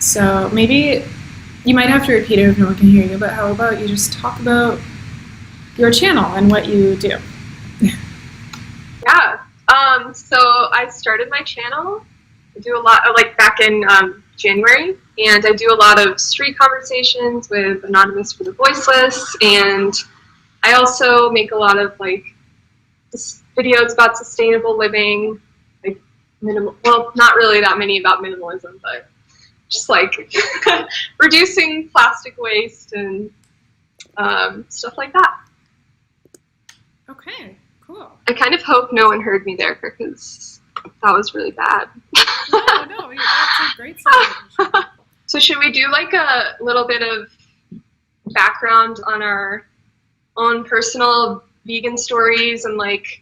So maybe you might have to repeat it if no one can hear you, but how about you just talk about your channel and what you do? Yeah. So I started my channel. I do a lot of, like, back in January, and I do a lot of street conversations with Anonymous for the Voiceless, and I also make a lot of like videos about sustainable living, like well, not really that many about minimalism, but just like reducing plastic waste and stuff like that. Okay, cool. I kind of hope no one heard me there because that was really bad. No, that's a great celebration. So should we do like a little bit of background on our own personal vegan stories and like,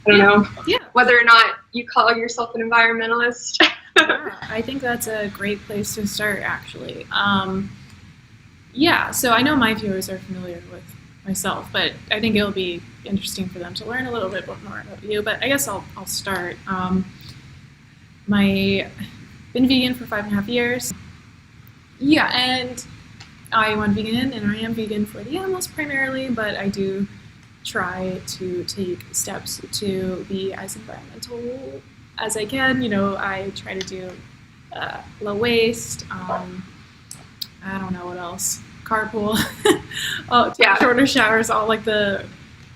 I don't know, whether or not you call yourself an environmentalist? Yeah, I think that's a great place to start, actually. Yeah, so I know my viewers are familiar with myself, but I think it'll be interesting for them to learn a little bit more about you. But I guess I'll start. I've been vegan for 5.5 years. Yeah, and I went vegan, and I am vegan for the animals primarily, but I do try to take steps to be as environmental as I can. You know, I try to do low waste. I don't know what else. Carpool. Take shorter showers. All like the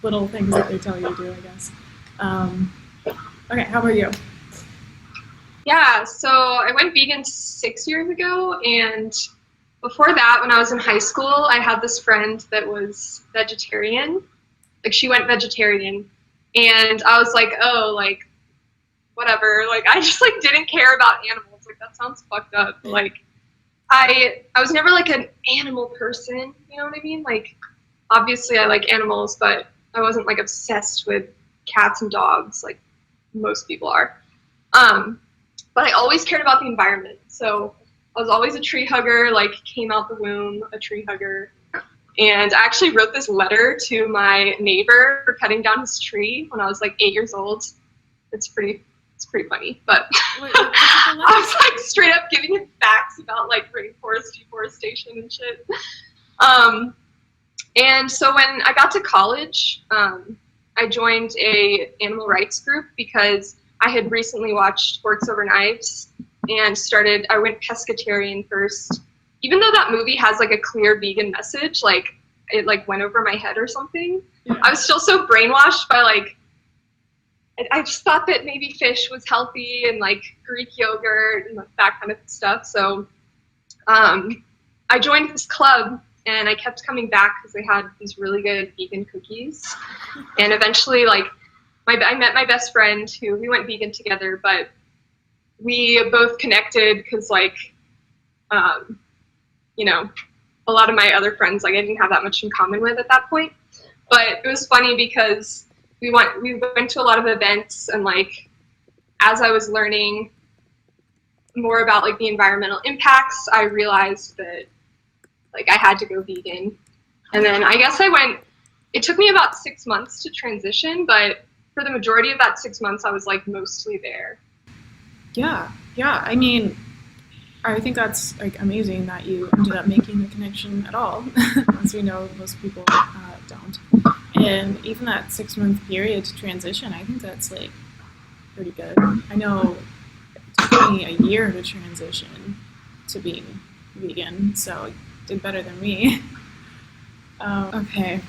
little things that they tell you to do, I guess. Okay, how about you? Yeah, so I went vegan 6 years ago, and before that, when I was in high school, I had this friend that was vegetarian. Like, she went vegetarian, and I was like, oh, like, whatever. Like, I just, like, didn't care about animals. Like, that sounds fucked up. Like, I was never, like, an animal person, you know what I mean? Like, obviously I like animals, but I wasn't, like, obsessed with cats and dogs like most people are. But I always cared about the environment. So I was always a tree hugger, like, came out the womb a tree hugger. And I actually wrote this letter to my neighbor for cutting down his tree when I was like 8 years old. It's pretty funny, but I was like straight up giving him facts about like rainforest deforestation and shit. And so when I got to college, I joined a animal rights group because I had recently watched Forks Over Knives and I went pescatarian first. Even though that movie has like a clear vegan message, like it like went over my head or something. Yeah. I was still so brainwashed by like, I just thought that maybe fish was healthy and like Greek yogurt and that kind of stuff. So I joined this club and I kept coming back because they had these really good vegan cookies. And eventually like I met my best friend who we went vegan together, but we both connected because like, you know, a lot of my other friends, like I didn't have that much in common with at that point. But it was funny because we went to a lot of events, and like as I was learning more about like the environmental impacts, I realized that like I had to go vegan. And then I guess it took me about 6 months to transition, but for the majority of that 6 months I was like mostly there. Yeah. I mean, I think that's like amazing that you ended up making the connection at all, as we know most people don't. And even that 6 month period to transition, I think that's like pretty good. I know it took me a year to transition to being vegan, so it did better than me. Okay.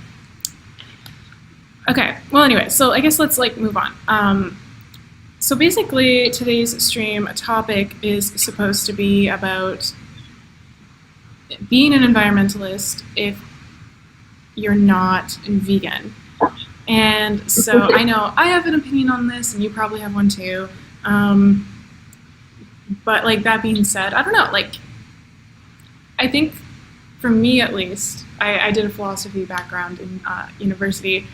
Well, anyway, so I guess let's like move on. So basically, today's stream topic is supposed to be about being an environmentalist if you're not vegan. And so I know I have an opinion on this, and you probably have one too. But like that being said, I don't know. Like, I think for me at least, I did a philosophy background in university.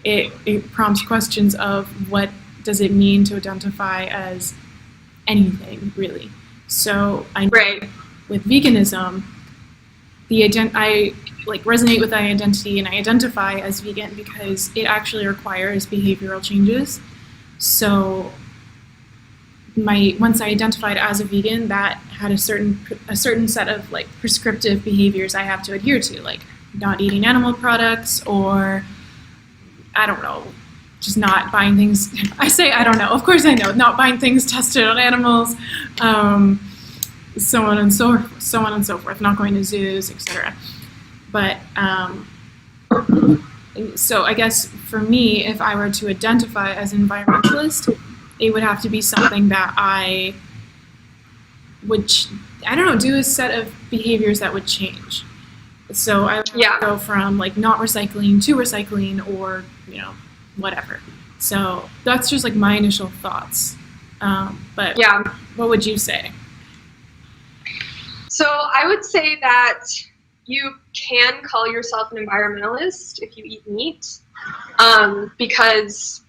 It prompts questions of what does it mean to identify as anything, really. So with veganism, I like resonate with that identity, and I identify as vegan because it actually requires behavioral changes. So once I identified as a vegan, that had a certain set of like prescriptive behaviors I have to adhere to, like not eating animal products, or I don't know, just not buying things. I say I don't know. Of course I know. Not buying things tested on animals, so on and so forth. Not going to zoos, etc. But so I guess for me, if I were to identify as an environmentalist, it would have to be something that I would, do a set of behaviors that would change. So I would go from like not recycling to recycling, or whatever. So that's just like my initial thoughts. But what would you say? So I would say that you can call yourself an environmentalist if you eat meat, because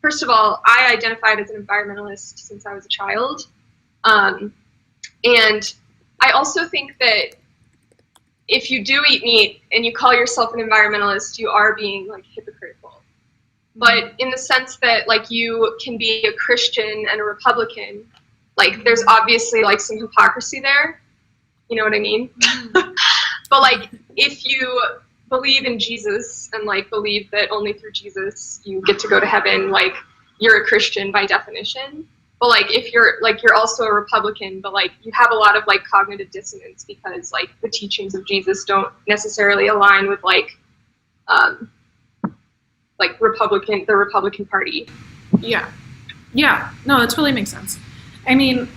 first of all, I identified as an environmentalist since I was a child, and I also think that if you do eat meat and you call yourself an environmentalist, you are being like hypocritical. But in the sense that like you can be a Christian and a Republican, like there's obviously like some hypocrisy there. You know what I mean? But like if you believe in Jesus and like believe that only through Jesus you get to go to heaven, like you're a Christian by definition. But like if you're also a Republican, but like you have a lot of like cognitive dissonance because like the teachings of Jesus don't necessarily align with like the Republican Party. Yeah. No, that totally makes sense. I mean,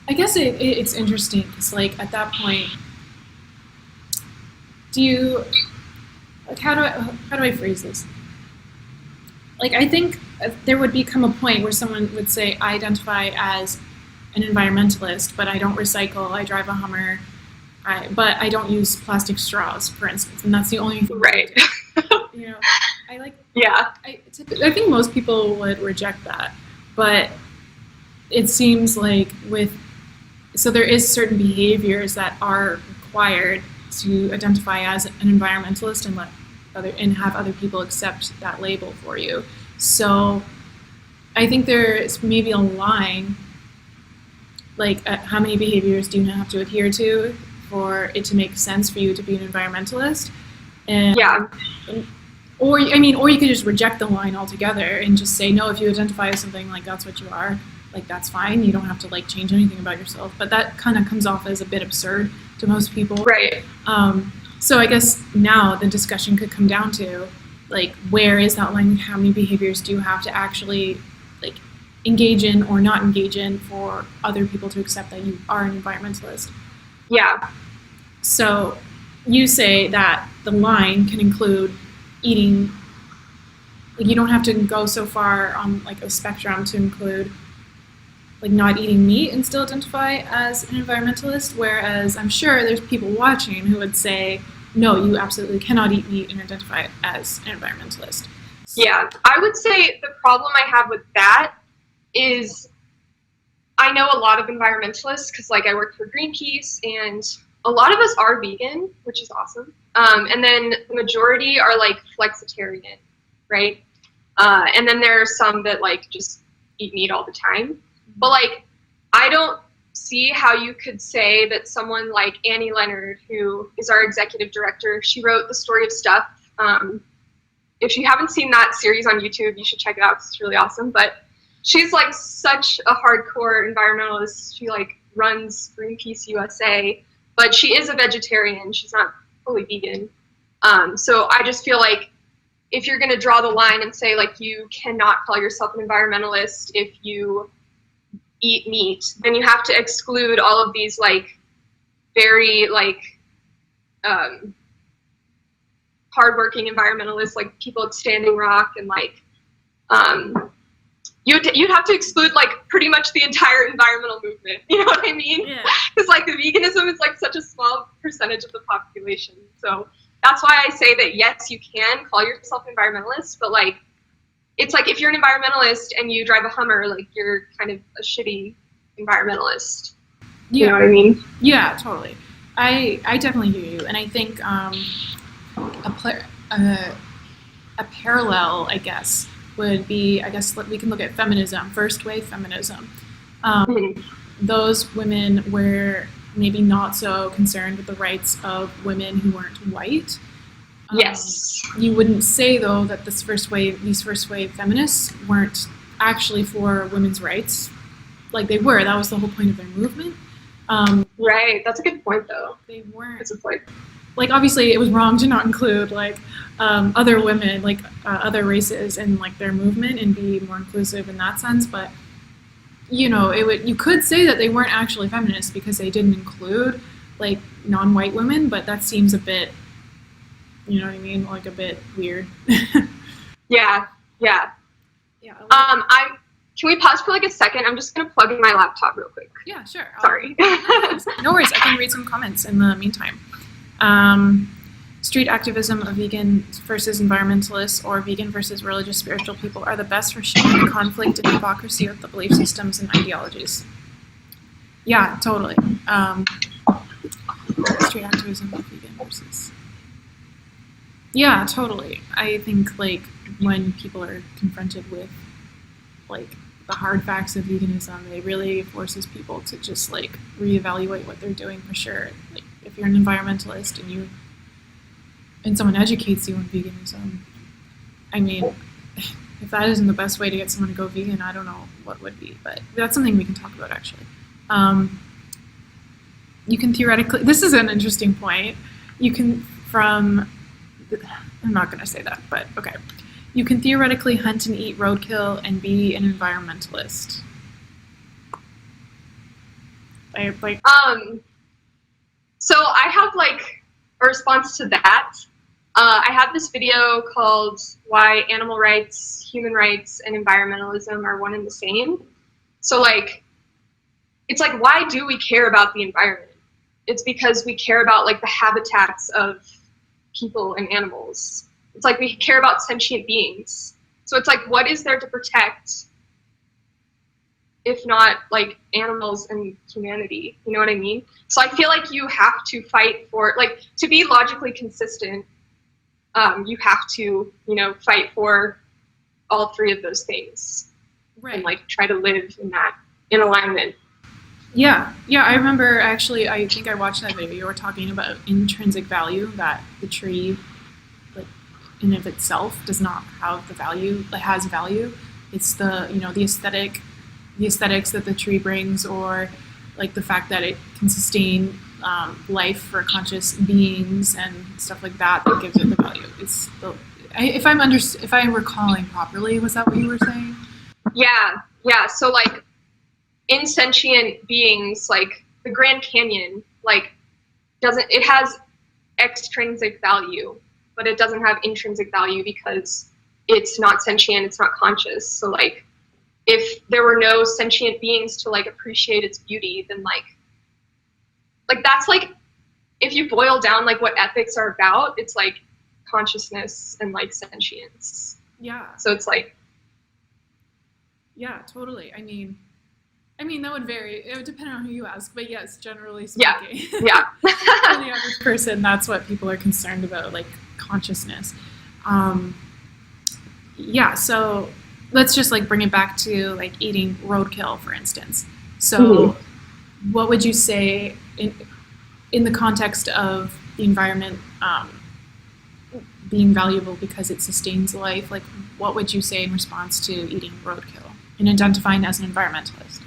I guess it's interesting because like at that point, how do I phrase this? Like I think there would become a point where someone would say, I identify as an environmentalist, but I don't recycle, I drive a Hummer, but I don't use plastic straws, for instance, and that's the only thing. Right. I think most people would reject that, but it seems like so there is certain behaviors that are required to identify as an environmentalist and have other people accept that label for you. So I think there's maybe a line, like how many behaviors do you have to adhere to for it to make sense for you to be an environmentalist? Or you could just reject the line altogether and just say, no, if you identify as something, like that's what you are, like that's fine. You don't have to like change anything about yourself. But that kind of comes off as a bit absurd to most people. Right. So I guess now the discussion could come down to like, where is that line? How many behaviors do you have to actually like engage in or not engage in for other people to accept that you are an environmentalist? Yeah. So you say that the line can include eating, like you don't have to go so far on like a spectrum to include like not eating meat and still identify as an environmentalist, whereas I'm sure there's people watching who would say, no, you absolutely cannot eat meat and identify as an environmentalist. Yeah, I would say the problem I have with that is I know a lot of environmentalists because like I work for Greenpeace and a lot of us are vegan, which is awesome. And then the majority are like flexitarian, right? And then there are some that like just eat meat all the time. But like, I don't see how you could say that someone like Annie Leonard, who is our executive director, she wrote The Story of Stuff. If you haven't seen that series on YouTube, you should check it out because it's really awesome. But she's like such a hardcore environmentalist. She like runs Greenpeace USA, but she is a vegetarian. She's not fully vegan. So I just feel like if you're going to draw the line and say like you cannot call yourself an environmentalist if you eat meat, then you have to exclude all of these like very like hardworking environmentalists, like people at Standing Rock, and like you'd have to exclude like pretty much the entire environmental movement. You know what I mean? Yeah. Because like the veganism is like such a small percentage of the population. So that's why I say that yes, you can call yourself an environmentalist, but like it's like if you're an environmentalist and you drive a Hummer, like you're kind of a shitty environmentalist. Yeah. You know what I mean? Yeah, totally. I definitely hear you, and I think a parallel, I guess, would be, I guess we can look at feminism, first wave feminism. Those women were maybe not so concerned with the rights of women who weren't white. Yes. You wouldn't say, though, that these first wave feminists weren't actually for women's rights. Like, they were. That was the whole point of their movement. Right. That's a good point, though. They weren't. It's a point. Like, obviously, it was wrong to not include, like, other women, like, other races in, like, their movement and be more inclusive in that sense. But, you know, you could say that they weren't actually feminists because they didn't include, like, non-white women, but that seems a bit, you know what I mean? Like, a bit weird. Yeah. Can we pause for like a second? I'm just gonna plug in my laptop real quick. Yeah, sure. Sorry. No worries. I can read some comments in the meantime. Street activism of vegan versus environmentalists or vegan versus religious spiritual people are the best for showing the conflict and hypocrisy of the belief systems and ideologies. Yeah, totally. Street activism of vegan versus... Yeah, totally. I think, like, when people are confronted with, like, the hard facts of veganism, it really forces people to just, like, reevaluate what they're doing for sure. Like, if you're an environmentalist and someone educates you on veganism, I mean, if that isn't the best way to get someone to go vegan, I don't know what would be. But that's something we can talk about, actually. You can theoretically... This is an interesting point. You can, I'm not going to say that, but okay. You can theoretically hunt and eat roadkill and be an environmentalist. So I have like a response to that. I have this video called "Why Animal Rights, Human Rights, and Environmentalism Are One and the Same." So like, it's like, why do we care about the environment? It's because we care about like the habitats of people and animals. It's like we care about sentient beings. So it's like, what is there to protect if not like animals and humanity? You know what I mean? So I feel like you have to fight for, like, to be logically consistent, you have to, you know, fight for all three of those things. Right. And like try to live in alignment. Yeah, I remember actually, I think I watched that video. You were talking about intrinsic value, that the tree, like, in of itself does not have the value, it has value. It's the, you know, the aesthetics that the tree brings, or like the fact that it can sustain life for conscious beings and stuff like that gives it the value. It's the, if I'm recalling properly, was that what you were saying? Yeah. So like, insentient beings, like the Grand Canyon, like it has extrinsic value, but it doesn't have intrinsic value because it's not sentient, it's not conscious. So like, if there were no sentient beings to like appreciate its beauty, then like that's like, if you boil down like what ethics are about, it's like consciousness and like sentience. Yeah. So it's like, yeah, totally. I mean, that would vary. It would depend on who you ask, but yes, generally speaking. Yeah. For the average person, that's what people are concerned about, like consciousness. Yeah, so let's just like bring it back to like eating roadkill, for instance. So what would you say in the context of the environment being valuable because it sustains life? Like, what would you say in response to eating roadkill and identifying as an environmentalist?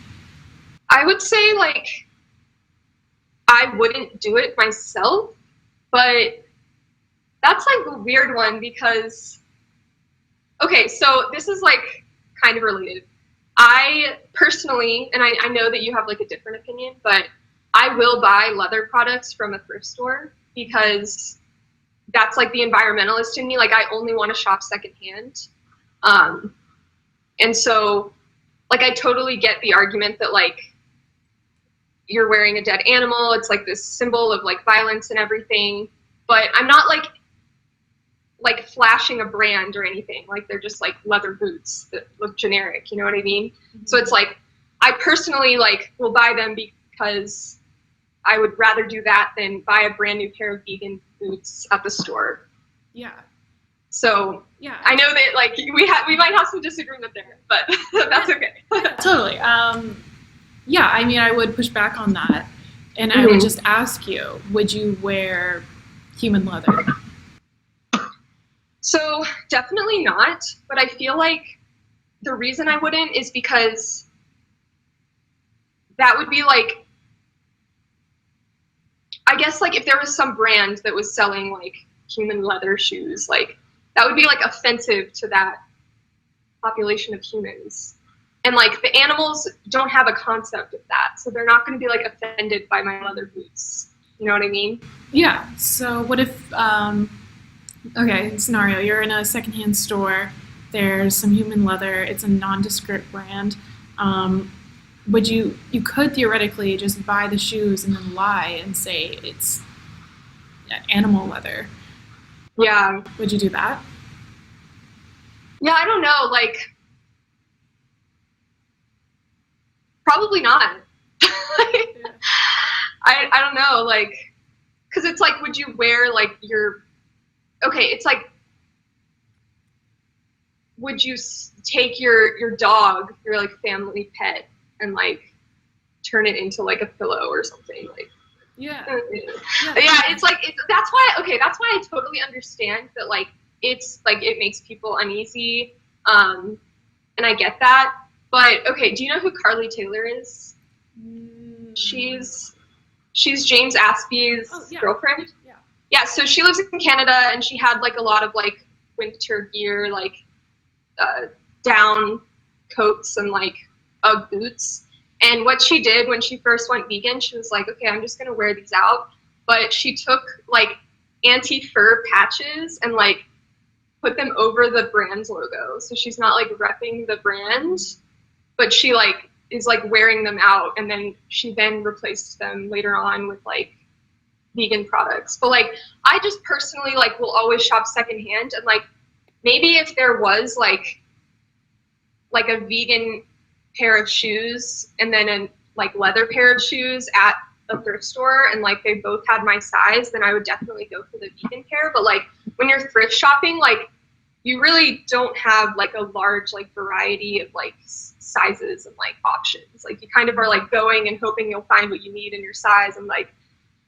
I would say, like, I wouldn't do it myself, but that's like a weird one because, okay, so this is like kind of related. I personally, and I know that you have like a different opinion, but I will buy leather products from a thrift store because that's like the environmentalist in me. Like, I only want to shop secondhand. And so, like, I totally get the argument that like, you're wearing a dead animal, it's like this symbol of like violence and everything, but I'm not like flashing a brand or anything. Like, they're just like leather boots that look generic, you know what I mean? Mm-hmm. So it's like, I personally like will buy them because I would rather do that than buy a brand new pair of vegan boots at the store. Yeah. So Yeah, I know that like we might have some disagreement there, but that's okay. totally. Yeah, I mean, I would push back on that, and I would just ask you, would you wear human leather? So definitely not, but I feel like the reason I wouldn't is because that would be like, I guess like if there was some brand that was selling like human leather shoes, like that would be like offensive to that population of humans. And like the animals don't have a concept of that, so they're not going to be like offended by my leather boots. You know what I mean? Yeah. So what if, okay, scenario, you're in a secondhand store, there's some human leather, it's a nondescript brand. Would you could theoretically just buy the shoes and then lie and say it's animal leather. Yeah. Would you do that? Yeah, I don't know. Like, probably not. Yeah. I don't know. Like, because it's like, would you wear like okay, it's like, would you take your dog, your like family pet, and like turn it into like a pillow or something? Like, Yeah. yeah, it's like that's why I totally understand that like it's like it makes people uneasy, and I get that. But okay, do you know who Carly Taylor is? She's James Aspey's girlfriend. Yeah, so she lives in Canada, and she had like a lot of like winter gear, like down coats and like Ugg boots. And what she did when she first went vegan, she was like, okay, I'm just gonna wear these out. But she took like anti-fur patches and like put them over the brand's logo. So she's not like repping the brand, but she like is like wearing them out, and then she replaced them later on with like vegan products. But like I just personally like will always shop secondhand, and like maybe if there was like a vegan pair of shoes and then a like leather pair of shoes at a thrift store, and like they both had my size, then I would definitely go for the vegan pair. But like when you're thrift shopping, like you really don't have like a large like variety of like sizes and like options. Like you kind of are like going and hoping you'll find what you need in your size, and like,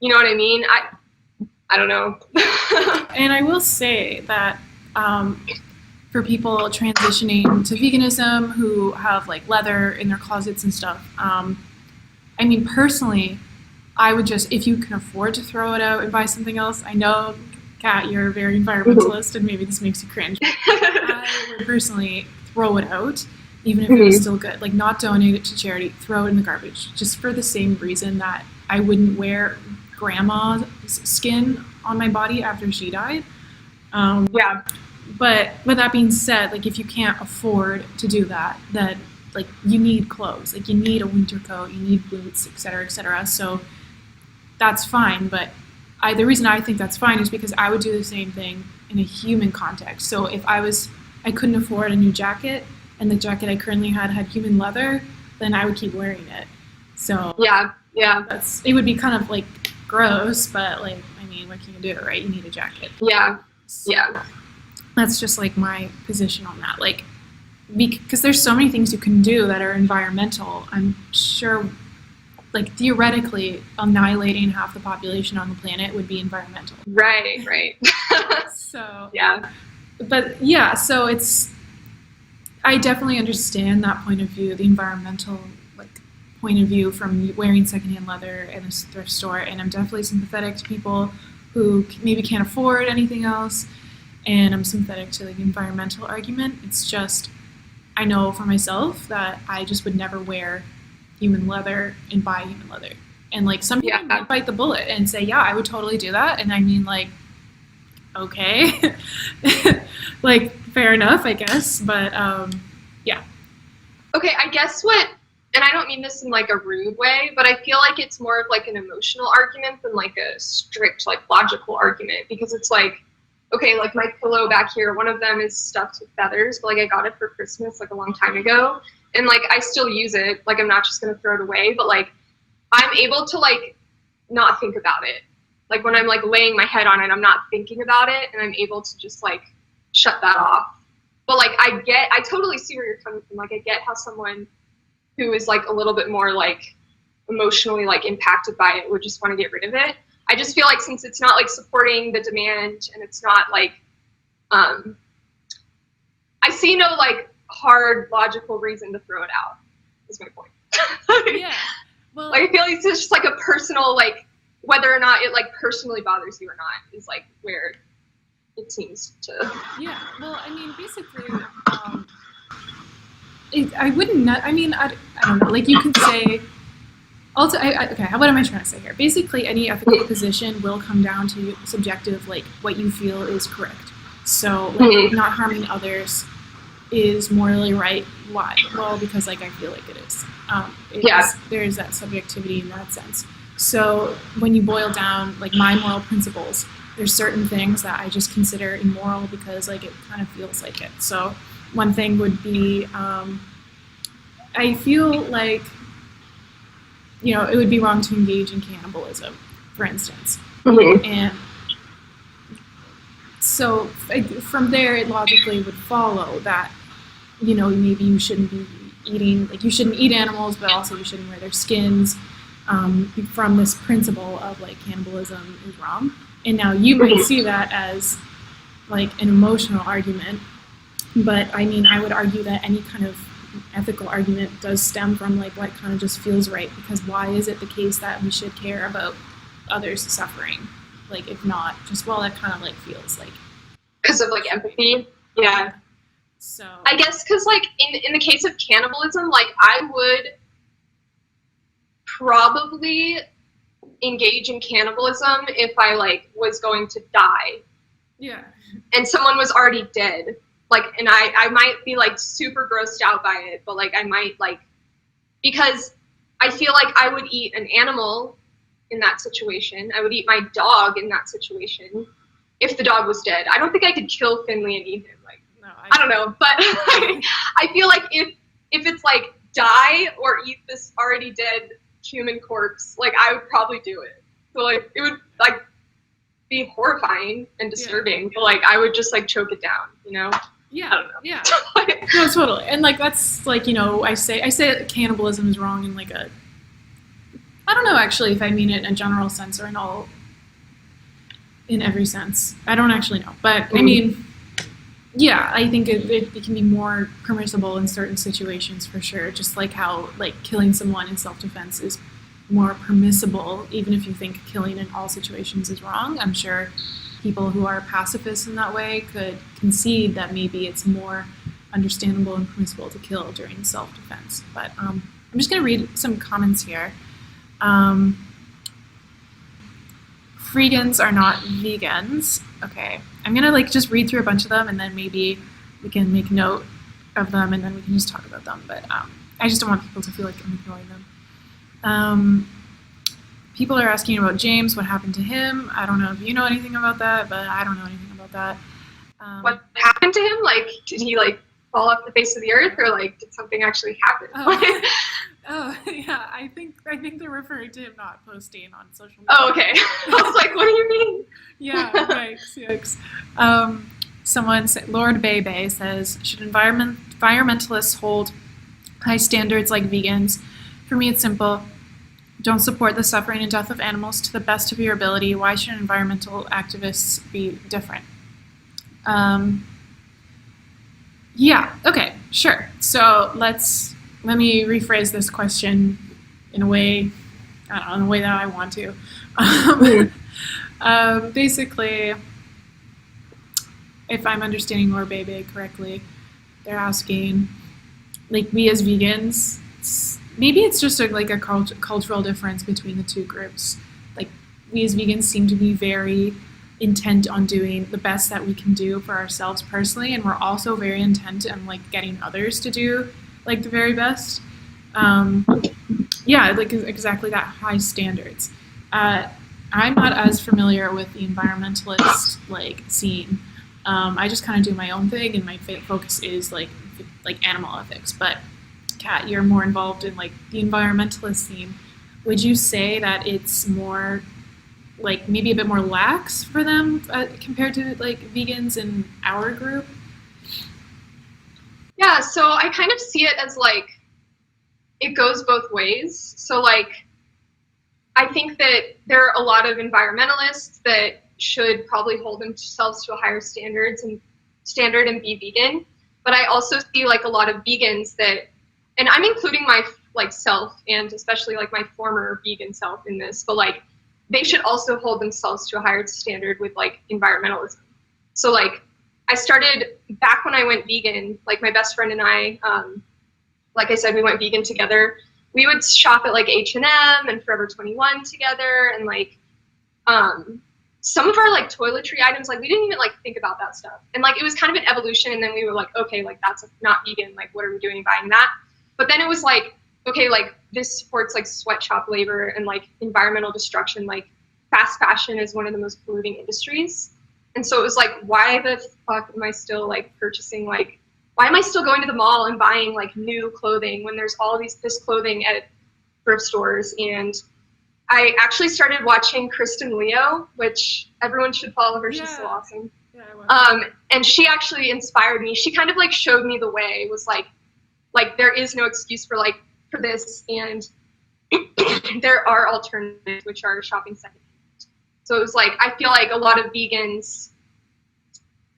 you know what I mean? I don't know. And I will say that for people transitioning to veganism who have like leather in their closets and stuff, I mean, personally, I would just, if you can afford to throw it out and buy something else, I know, Kat, you're a very environmentalist, and maybe this makes you cringe. I would personally throw it out, even if it was still good. Like, not donate it to charity, throw it in the garbage, just for the same reason that I wouldn't wear grandma's skin on my body after she died. Yeah. But with that being said, like if you can't afford to do that, then like you need clothes, like you need a winter coat, you need boots, et cetera, et cetera. So that's fine. But the reason I think that's fine is because I would do the same thing in a human context. So if I couldn't afford a new jacket, and the jacket I currently had human leather, then I would keep wearing it. So yeah, it would be kind of like gross, but like, I mean, what can you do, right? You need a jacket. Yeah, so that's just like my position on that. Like, because there's so many things you can do that are environmental. I'm sure, like theoretically, annihilating half the population on the planet would be environmental. Right. So yeah, but yeah, so I definitely understand that point of view, the environmental like point of view from wearing secondhand leather in a thrift store, and I'm definitely sympathetic to people who maybe can't afford anything else, and I'm sympathetic to the environmental argument. It's just, I know for myself that I just would never wear human leather and buy human leather. And like some people might bite the bullet and say, yeah, I would totally do that. And I mean, like, okay, like fair enough, I guess. But yeah. Okay, I guess and I don't mean this in like a rude way, but I feel like it's more of like an emotional argument than like a strict like logical argument, because it's like, okay, like my pillow back here, one of them is stuffed with feathers, but like I got it for Christmas like a long time ago, and like I still use it. Like I'm not just gonna throw it away, but like I'm able to like not think about it. Like when I'm like laying my head on it, I'm not thinking about it, and I'm able to just like shut that off. But like I totally see where you're coming from. Like I get how someone who is like a little bit more like emotionally like impacted by it would just want to get rid of it. I just feel like since it's not like supporting the demand and it's not like I see no like hard logical reason to throw it out, is my point. Yeah. Well, like I feel like it's just like a personal, like whether or not it like personally bothers you or not is like where it seems to. Yeah. Well, I mean, basically, I wouldn't. I mean, I don't know. Like you could say. Also, okay. What am I trying to say here? Basically, any ethical position will come down to subjective, like what you feel is correct. So, like, not harming others is morally right. Why? Well, because like I feel like it is. There's that subjectivity in that sense. So when you boil down like my moral principles, there's certain things that I just consider immoral because like it kind of feels like it. So one thing would be I feel like, you know, it would be wrong to engage in cannibalism, for instance. And so from there, it logically would follow that, you know, maybe you shouldn't be eating, like you shouldn't eat animals, but also you shouldn't wear their skins, from this principle of like cannibalism is wrong. And now you might see that as like an emotional argument, but I mean, I would argue that any kind of ethical argument does stem from like what kind of just feels right, because why is it the case that we should care about others suffering? Like if not, just well, that kind of like feels like because of like empathy. Yeah. So I guess because like in the case of cannibalism, like I would probably engage in cannibalism if I like was going to die. Yeah. And someone was already dead. Like, and I might be like super grossed out by it, but like I might like, because I feel like I would eat an animal in that situation. I would eat my dog in that situation if the dog was dead. I don't think I could kill Finley and eat him. Like, no, I don't know, but I feel like if it's like die or eat this already dead human corpse, like I would probably do it. So like it would like be horrifying and disturbing, but like I would just like choke it down, you know? Yeah, I don't know. Yeah. No, totally. And like that's like, you know, I say that cannibalism is wrong in like a, I don't know actually if I mean it in a general sense or in every sense. I don't actually know. But I mean, yeah, I think it can be more permissible in certain situations for sure. Just like how like killing someone in self-defense is more permissible, even if you think killing in all situations is wrong. I'm sure people who are pacifists in that way could concede that maybe it's more understandable and permissible to kill during self-defense. But I'm just going to read some comments here. Vegans are not vegans. Okay, I'm going to like just read through a bunch of them and then maybe we can make note of them and then we can just talk about them. But I just don't want people to feel like I'm ignoring them. People are asking about James, what happened to him. I don't know if you know anything about that, but I don't know anything about that. What happened to him? Like, did he like fall off the face of the earth, or like did something actually happen? Yeah, I think they're referring to him not posting on social media. Oh, okay. I was like, what do you mean? Yeah, yikes. Someone said, Lord Bebe says, should environmentalists hold high standards like vegans? For me, it's simple. Don't support the suffering and death of animals to the best of your ability. Why should environmental activists be different? Yeah, okay, sure. So let me rephrase this question in a way, I don't know, in a way that I want to. Basically, if I'm understanding Lord Bebe correctly, they're asking, like, we as vegans, maybe it's just a cultural difference between the two groups. Like, we as vegans seem to be very intent on doing the best that we can do for ourselves personally, and we're also very intent on like getting others to do like the very best. Yeah, like exactly that, high standards. I'm not as familiar with the environmentalist like scene. I just kind of do my own thing, and my focus is like animal ethics. But Kat, you're more involved in like the environmentalist scene. Would you say that it's more like maybe a bit more lax for them compared to like vegans in our group? Yeah, so I kind of see it as like it goes both ways. So like I think that there are a lot of environmentalists that should probably hold themselves to a higher standard and be vegan. But I also see like a lot of vegans that, and I'm including my like self and especially like my former vegan self in this, but like they should also hold themselves to a higher standard with like environmentalism. So like I started back when I went vegan, like my best friend and I, like I said, we went vegan together. We would shop at like H&M and Forever 21 together, and like some of our like toiletry items, like we didn't even like think about that stuff. And like it was kind of an evolution, and then we were like, okay, like that's not vegan, like what are we doing buying that? But then it was like, okay, like this supports like sweatshop labor and like environmental destruction. Like fast fashion is one of the most polluting industries. And so it was like, why the fuck am I still like purchasing, like, why am I still going to the mall and buying like new clothing when there's all this clothing at thrift stores? And I actually started watching Kristen Leo, which everyone should follow her. She's so awesome. Yeah, and she actually inspired me. She kind of like showed me the way. It was like there is no excuse for this, and there are alternatives, which are shopping secondhand. So it was like, I feel like a lot of vegans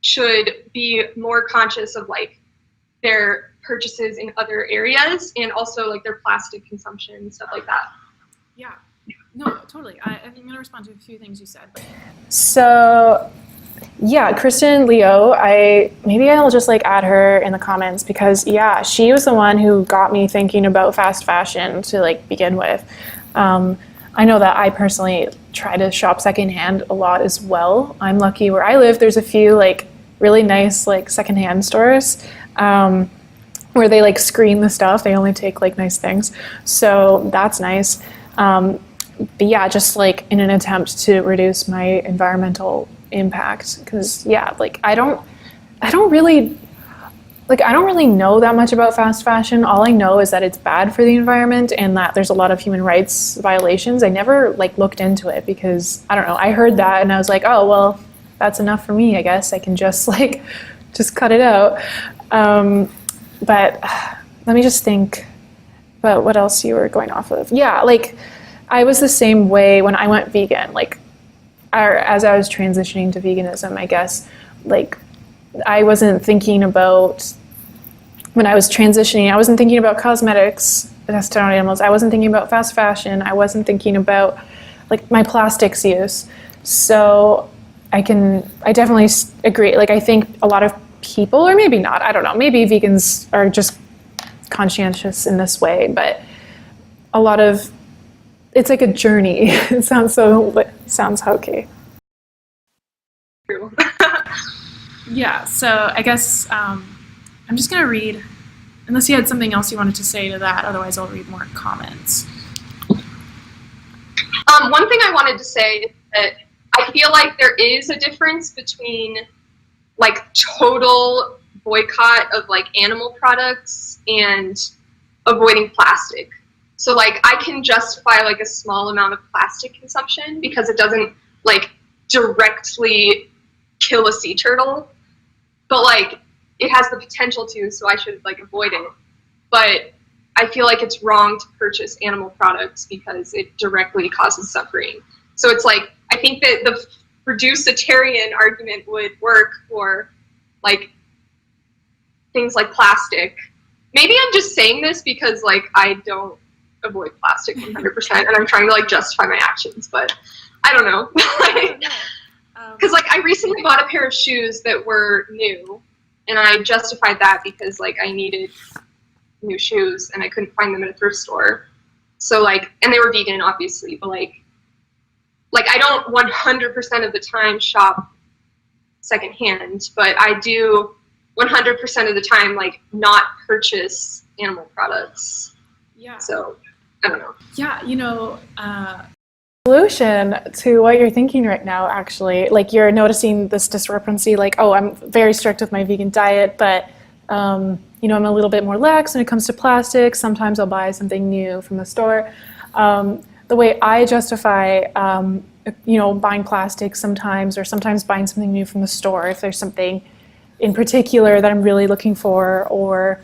should be more conscious of like their purchases in other areas, and also like their plastic consumption and stuff like that. Yeah, no, totally. I'm going to respond to a few things you said. So yeah, Kristen Leo, maybe I'll just like add her in the comments, because yeah, she was the one who got me thinking about fast fashion to like begin with. I know that I personally try to shop secondhand a lot as well. I'm lucky where I live, there's a few like really nice like secondhand stores where they like screen the stuff. They only take like nice things. So that's nice. But yeah, just like in an attempt to reduce my environmental impact, because yeah, like I don't really know that much about fast fashion. All I know is that it's bad for the environment and that there's a lot of human rights violations. I never like looked into it because I don't know, I heard that and I was like, oh well, that's enough for me, I guess. I can just like just cut it out. But let me just think about what else you were going off of. Yeah, like I was the same way when I went vegan, like as I was transitioning to veganism, I guess. Like I wasn't thinking about, when I was transitioning, I wasn't thinking about cosmetics tested on animals. I wasn't thinking about fast fashion. I wasn't thinking about like my plastics use. So I definitely agree. Like I think a lot of people, or maybe not, I don't know, maybe vegans are just conscientious in this way, but a lot of, it's like a journey. It sounds hokey. True. Yeah, so I guess I'm just going to read, unless you had something else you wanted to say to that, otherwise I'll read more comments. One thing I wanted to say is that I feel like there is a difference between like total boycott of like animal products and avoiding plastic. So like I can justify like a small amount of plastic consumption because it doesn't like directly kill a sea turtle, but like it has the potential to, so I should like avoid it. But I feel like it's wrong to purchase animal products because it directly causes suffering. So it's like, I think that the reducitarian argument would work for like things like plastic. Maybe I'm just saying this because like I don't avoid plastic 100% and I'm trying to like justify my actions, but I don't know. Because like I recently bought a pair of shoes that were new, and I justified that because like I needed new shoes and I couldn't find them at a thrift store. So like, and they were vegan obviously, but like I don't 100% of the time shop secondhand, but I do 100% of the time like not purchase animal products. Yeah. So I don't know. Yeah, you know, Solution to what you're thinking right now, actually, like you're noticing this discrepancy, like, oh, I'm very strict with my vegan diet, but you know, I'm a little bit more lax when it comes to plastic. Sometimes I'll buy something new from the store. The way I justify buying plastic sometimes, or sometimes buying something new from the store if there's something in particular that I'm really looking for, or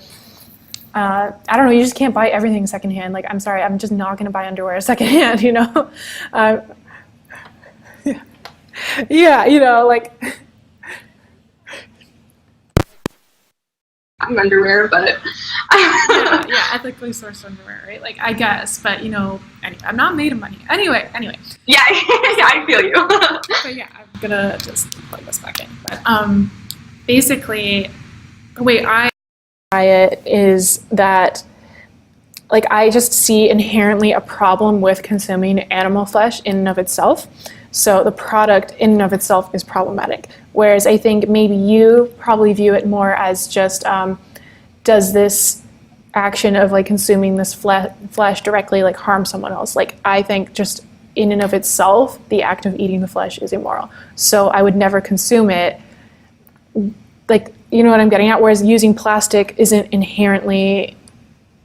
I don't know, you just can't buy everything secondhand. Like, I'm sorry, I'm just not going to buy underwear secondhand, Yeah, like... underwear, but... yeah, ethically sourced underwear, right? Like, I guess, but, anyway, I'm not made of money. Anyway. Yeah, yeah, I feel you. So, yeah, I'm going to just plug this back in. But, basically, the way I it is that, like, I just see inherently a problem with consuming animal flesh in and of itself. So the product in and of itself is problematic. Whereas I think maybe you probably view it more as just, does this action of like consuming this flesh directly like harm someone else? Like, I think just in and of itself, the act of eating the flesh is immoral. So I would never consume it. Like, you know what I'm getting at? Whereas using plastic isn't inherently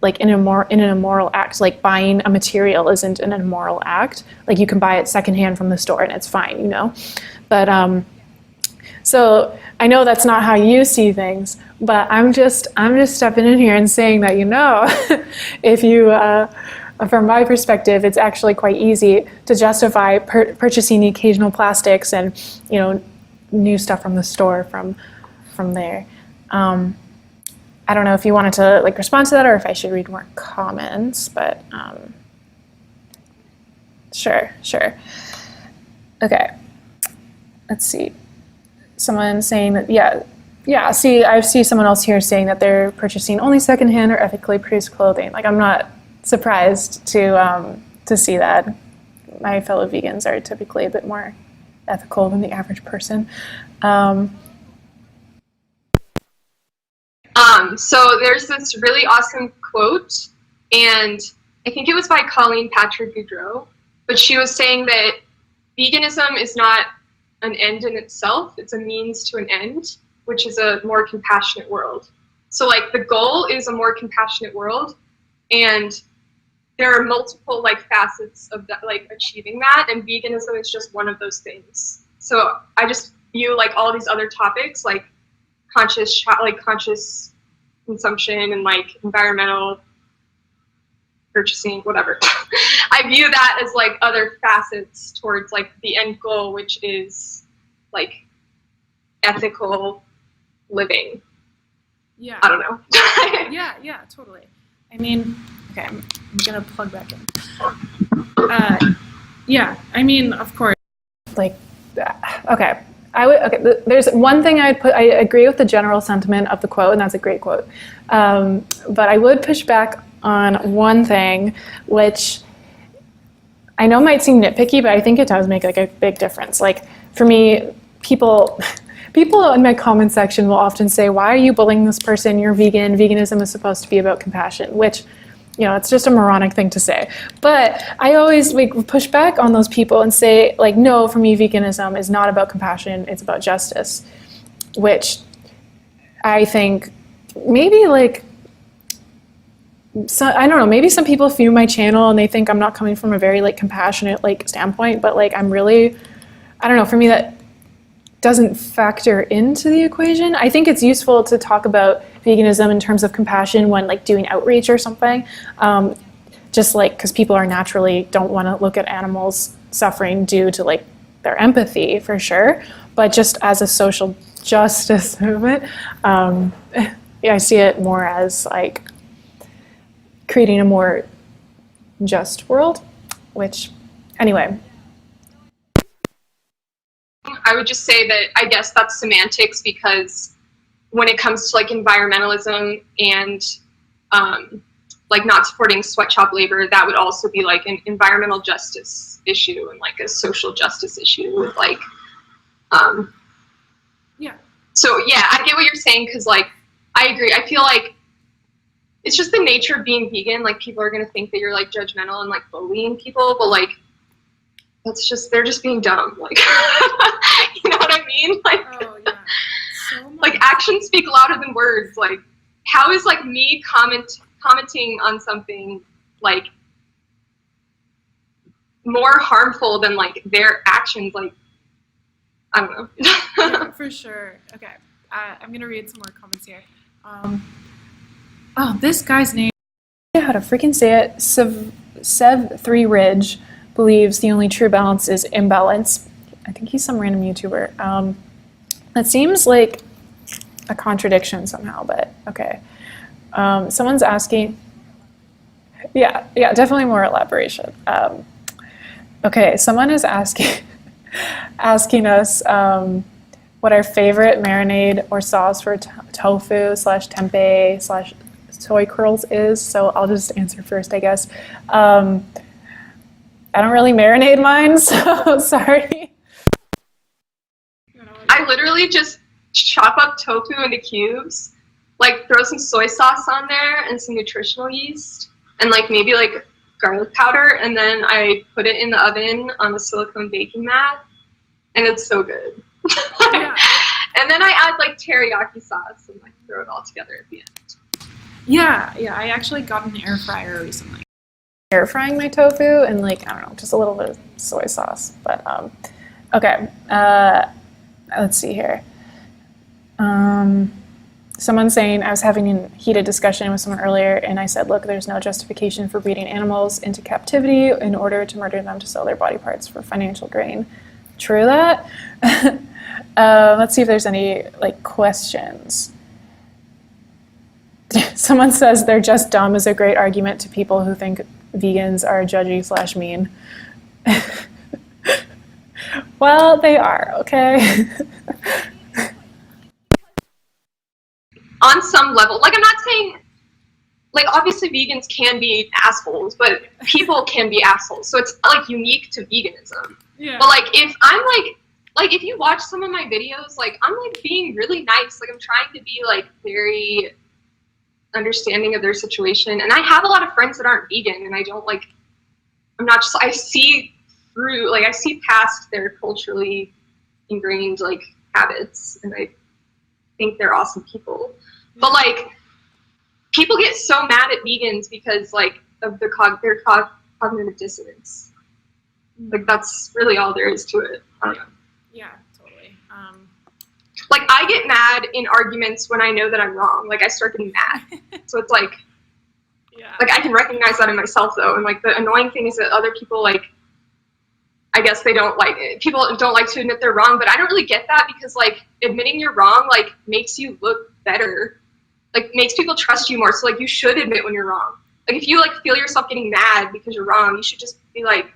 like in an immoral act. Like, buying a material isn't an immoral act. Like, you can buy it secondhand from the store and it's fine, But so I know that's not how you see things, but I'm just stepping in here and saying that, if you, from my perspective, it's actually quite easy to justify purchasing the occasional plastics and, new stuff from the store from there. I don't know if you wanted to like respond to that, or if I should read more comments, but sure. Okay, let's see. Someone saying that, yeah. See, I see someone else here saying that they're purchasing only secondhand or ethically produced clothing. Like, I'm not surprised to see that. My fellow vegans are typically a bit more ethical than the average person. So there's this really awesome quote, and I think it was by Colleen Patrick Goudreau, but she was saying that veganism is not an end in itself, it's a means to an end, which is a more compassionate world. So like, the goal is a more compassionate world, and there are multiple like facets of that, like achieving that, and veganism is just one of those things. So I just view like all these other topics, like conscious consumption and like environmental purchasing, whatever. I view that as like other facets towards like the end goal, which is like ethical living. Yeah. I don't know. Yeah, totally. I mean, okay, I'm gonna plug back in. Yeah, I mean, of course. Like, okay. There's one thing I agree with the general sentiment of the quote, and that's a great quote. But I would push back on one thing, which I know might seem nitpicky, but I think it does make like a big difference. Like, for me, people in my comment section will often say, why are you bullying this person? You're vegan. Veganism is supposed to be about compassion, which, it's just a moronic thing to say. But I always like push back on those people and say, like, no, for me, veganism is not about compassion. It's about justice, which I think maybe like, I don't know, maybe some people view my channel and they think I'm not coming from a very like compassionate like standpoint, but like, I'm really, I don't know, for me that doesn't factor into the equation. I think it's useful to talk about veganism in terms of compassion when like doing outreach or something, just like because people are naturally don't want to look at animals suffering due to like their empathy, for sure, but just as a social justice movement, I see it more as like creating a more just world, which anyway. I would just say that I guess that's semantics, because when it comes to like environmentalism and like not supporting sweatshop labor, that would also be like an environmental justice issue and like a social justice issue with like yeah. So yeah, I get what you're saying, because like I agree. I feel like it's just the nature of being vegan. Like, people are gonna think that you're like judgmental and like bullying people, but like they're just being dumb. Like, you know what I mean? Like, oh yeah, so much. Like, actions speak louder than words. Like, how is like me commenting on something like more harmful than like their actions. Like, I don't know. Yeah, for sure. Okay, I'm gonna read some more comments here. Oh, this guy's name. I don't know how to freaking say it. Sev3 Ridge believes the only true balance is imbalance. I think he's some random YouTuber. That seems like a contradiction somehow, but okay. Someone's asking. Yeah, definitely more elaboration. Okay, someone is asking us what our favorite marinade or sauce for tofu / tempeh / soy curls is. So I'll just answer first, I guess. I don't really marinate mine, so sorry. I literally just chop up tofu into cubes, like throw some soy sauce on there and some nutritional yeast, and like maybe like garlic powder, and then I put it in the oven on a silicone baking mat, and it's so good. Yeah. And then I add like teriyaki sauce and like throw it all together at the end. Yeah, I actually got an air fryer recently. Air frying my tofu and like, I don't know, just a little bit of soy sauce. But okay, let's see here. Someone's saying, I was having a heated discussion with someone earlier, and I said, look, there's no justification for breeding animals into captivity in order to murder them to sell their body parts for financial gain. True that? Let's see if there's any like questions. Someone says they're just dumb is a great argument to people who think vegans are judgy / mean. Well, they are, okay? On some level, like I'm not saying, like obviously vegans can be assholes, but people can be assholes. So it's like unique to veganism. Yeah. But like if I'm like if you watch some of my videos, like I'm like being really nice. Like I'm trying to be like very understanding of their situation. And I have a lot of friends that aren't vegan, and I don't like, I'm not just, I see through, like I see past their culturally ingrained like habits, and I think they're awesome people. But like people get so mad at vegans because like of their cognitive dissonance. Like that's really all there is to it. I don't know. Yeah, totally. Like I get mad in arguments when I know that I'm wrong. Like I start getting mad. So it's like, Yeah. like I can recognize that in myself though. And like the annoying thing is that other people like, I guess they don't like it. People don't like to admit they're wrong, but I don't really get that because like admitting you're wrong like makes you look better. Like makes people trust you more. So like you should admit when you're wrong. Like if you like feel yourself getting mad because you're wrong, you should just be like,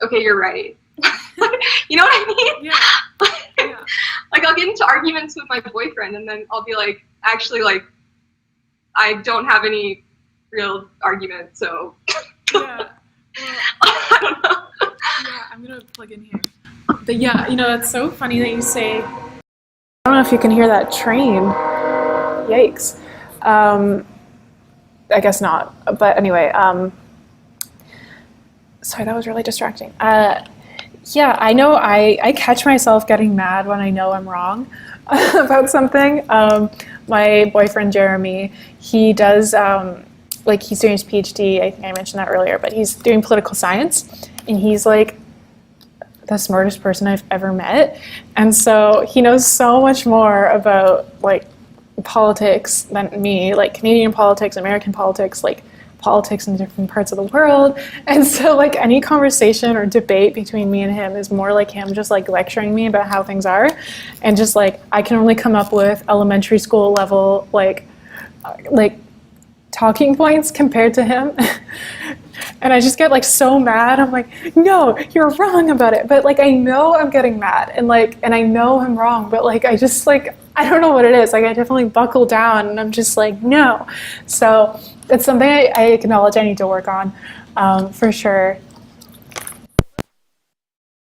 okay, you're right. You know what I mean? Yeah. Like I'll get into arguments with my boyfriend and then I'll be like, actually like, I don't have any real argument, so. Yeah. Well, I don't know. yeah, I'm gonna plug in here. But yeah, it's so funny that you say. I don't know if you can hear that train. Yikes. I guess not. But anyway, sorry, that was really distracting. Yeah, I know I catch myself getting mad when I know I'm wrong about something. My boyfriend, Jeremy, he does, like he's doing his PhD, I think I mentioned that earlier, but he's doing political science, and he's like the smartest person I've ever met. And so he knows so much more about like politics than me, like Canadian politics, American politics, like politics in different parts of the world. And so like any conversation or debate between me and him is more like him just like lecturing me about how things are, and just like I can only come up with elementary school level like talking points compared to him. And I just get like so mad. I'm like, no, you're wrong about it. But like I know I'm getting mad, and I know I'm wrong, but like I just like I don't know what it is. Like I definitely buckle down and I'm just like, no. So it's something I acknowledge I need to work on, for sure.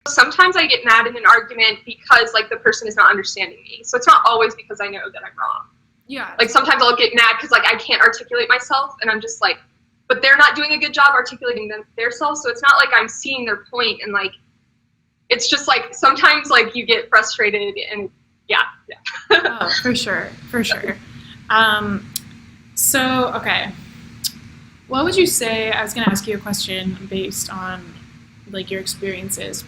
Sometimes I get mad in an argument because like the person is not understanding me. So it's not always because I know that I'm wrong. Yeah. Like sometimes I'll get mad because like I can't articulate myself, and I'm just like, but they're not doing a good job articulating themselves. So it's not like I'm seeing their point, and like it's just like sometimes like you get frustrated, and yeah. Oh, for sure. So, okay. What would you say, I was going to ask you a question based on like your experiences.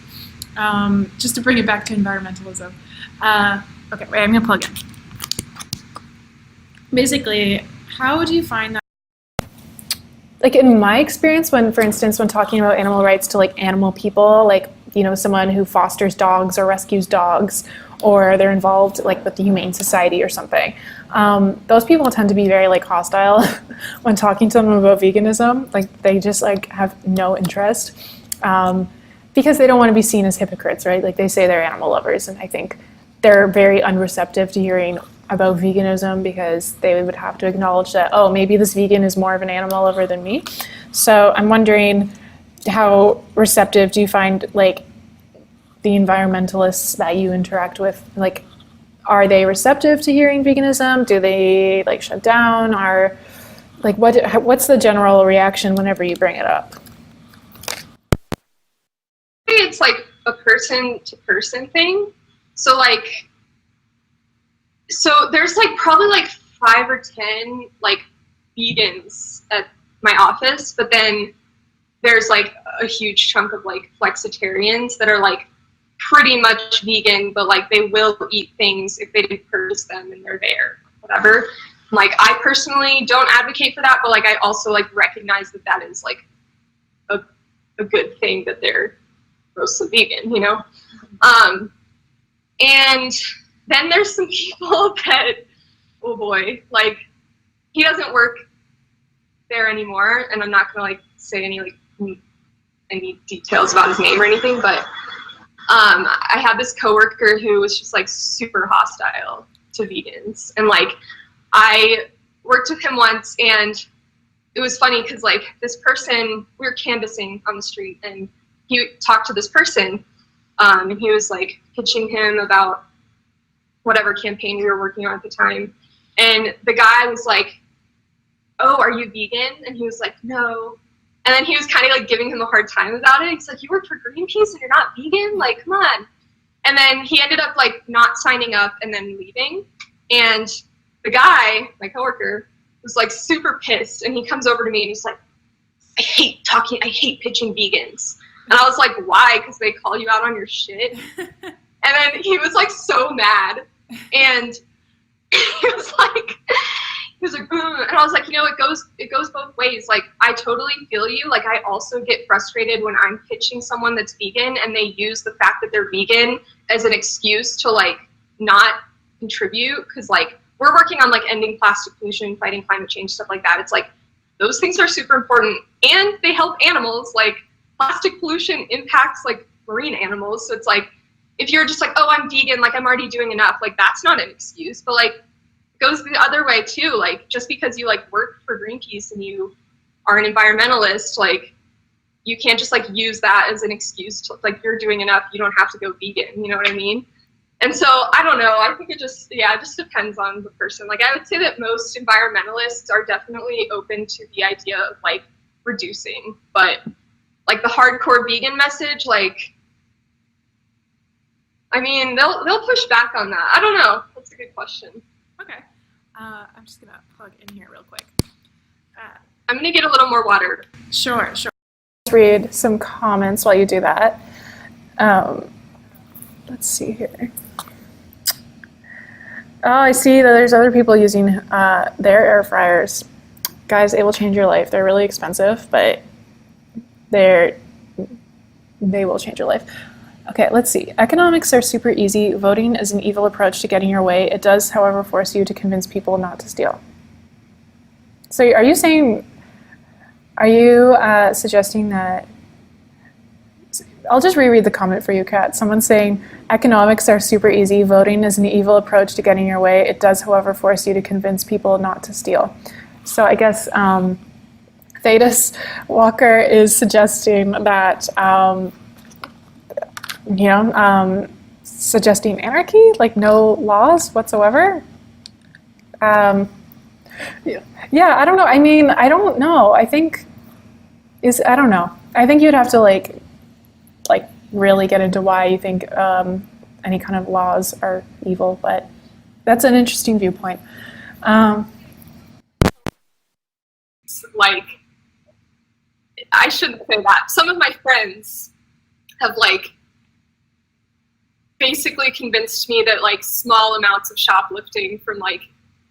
Just to bring it back to environmentalism. Okay, wait, I'm gonna plug in. Basically, how would you find that? Like in my experience, when, for instance, when talking about animal rights to like animal people, like, you know, someone who fosters dogs or rescues dogs, or they're involved like with the Humane Society or something, those people tend to be very like hostile when talking to them about veganism. Like they just like have no interest because they don't want to be seen as hypocrites, right? Like they say they're animal lovers, and I think they're very unreceptive to hearing about veganism because they would have to acknowledge that, oh, maybe this vegan is more of an animal lover than me. So I'm wondering, how receptive do you find like the environmentalists that you interact with? Like, are they receptive to hearing veganism? Do they like shut down? Or like what's the general reaction whenever you bring it up? It's like a person to person thing. So like, so there's like probably like 5 or 10 like vegans at my office, but then there's like a huge chunk of like flexitarians that are like pretty much vegan, but like they will eat things if they didn't purchase them and they're there, whatever. Like I personally don't advocate for that, but like I also like recognize that that is like a good thing that they're mostly vegan, you know? And then there's some people that, oh boy, like he doesn't work there anymore, and I'm not gonna like say any details about his name or anything, but I had this coworker who was just like super hostile to vegans, and like I worked with him once, and it was funny because like this person, we were canvassing on the street, and he talked to this person, and he was like pitching him about whatever campaign we were working on at the time. And the guy was like, oh, are you vegan? And he was like, no. And then he was kind of like giving him a hard time about it. He's like, you work for Greenpeace and you're not vegan? Like, come on. And then he ended up like not signing up and then leaving. And the guy, my coworker, was like super pissed. And he comes over to me and he's like, I hate pitching vegans. And I was like, why? Because they call you out on your shit. And then he was like so mad. And he was like, and I was like, you know, it goes both ways. Like, I totally feel you. Like, I also get frustrated when I'm pitching someone that's vegan and they use the fact that they're vegan as an excuse to like not contribute. Cause like, we're working on like ending plastic pollution, fighting climate change, stuff like that. It's like, those things are super important and they help animals. Like, plastic pollution impacts like marine animals. So it's like, if you're just like, oh, I'm vegan, like I'm already doing enough, like that's not an excuse. But like, it goes the other way too. Like, just because you like work for Greenpeace and you are an environmentalist, like you can't just like use that as an excuse to like, you're doing enough, you don't have to go vegan, you know what I mean? And so I don't know, I think it just depends on the person. Like, I would say that most environmentalists are definitely open to the idea of like reducing, but like the hardcore vegan message, like, I mean, they'll push back on that. I don't know. That's a good question. Okay. I'm just going to plug in here real quick. I'm going to get a little more water. Sure. Let's read some comments while you do that. Let's see here. Oh, I see that there's other people using their air fryers. Guys, it will change your life. They're really expensive, but they will change your life. Okay, let's see. Economics are super easy. Voting is an evil approach to getting your way. It does, however, force you to convince people not to steal. So are you suggesting that, I'll just reread the comment for you, Kat. Someone's saying, economics are super easy. Voting is an evil approach to getting your way. It does, however, force you to convince people not to steal. So I guess Thaddeus Walker is suggesting that, suggesting anarchy, like no laws whatsoever. Yeah, I don't know. I mean, I don't know. I don't know. I think you'd have to like really get into why you think any kind of laws are evil, but that's an interesting viewpoint. Like, I shouldn't say that. Some of my friends have like basically convinced me that like small amounts of shoplifting from like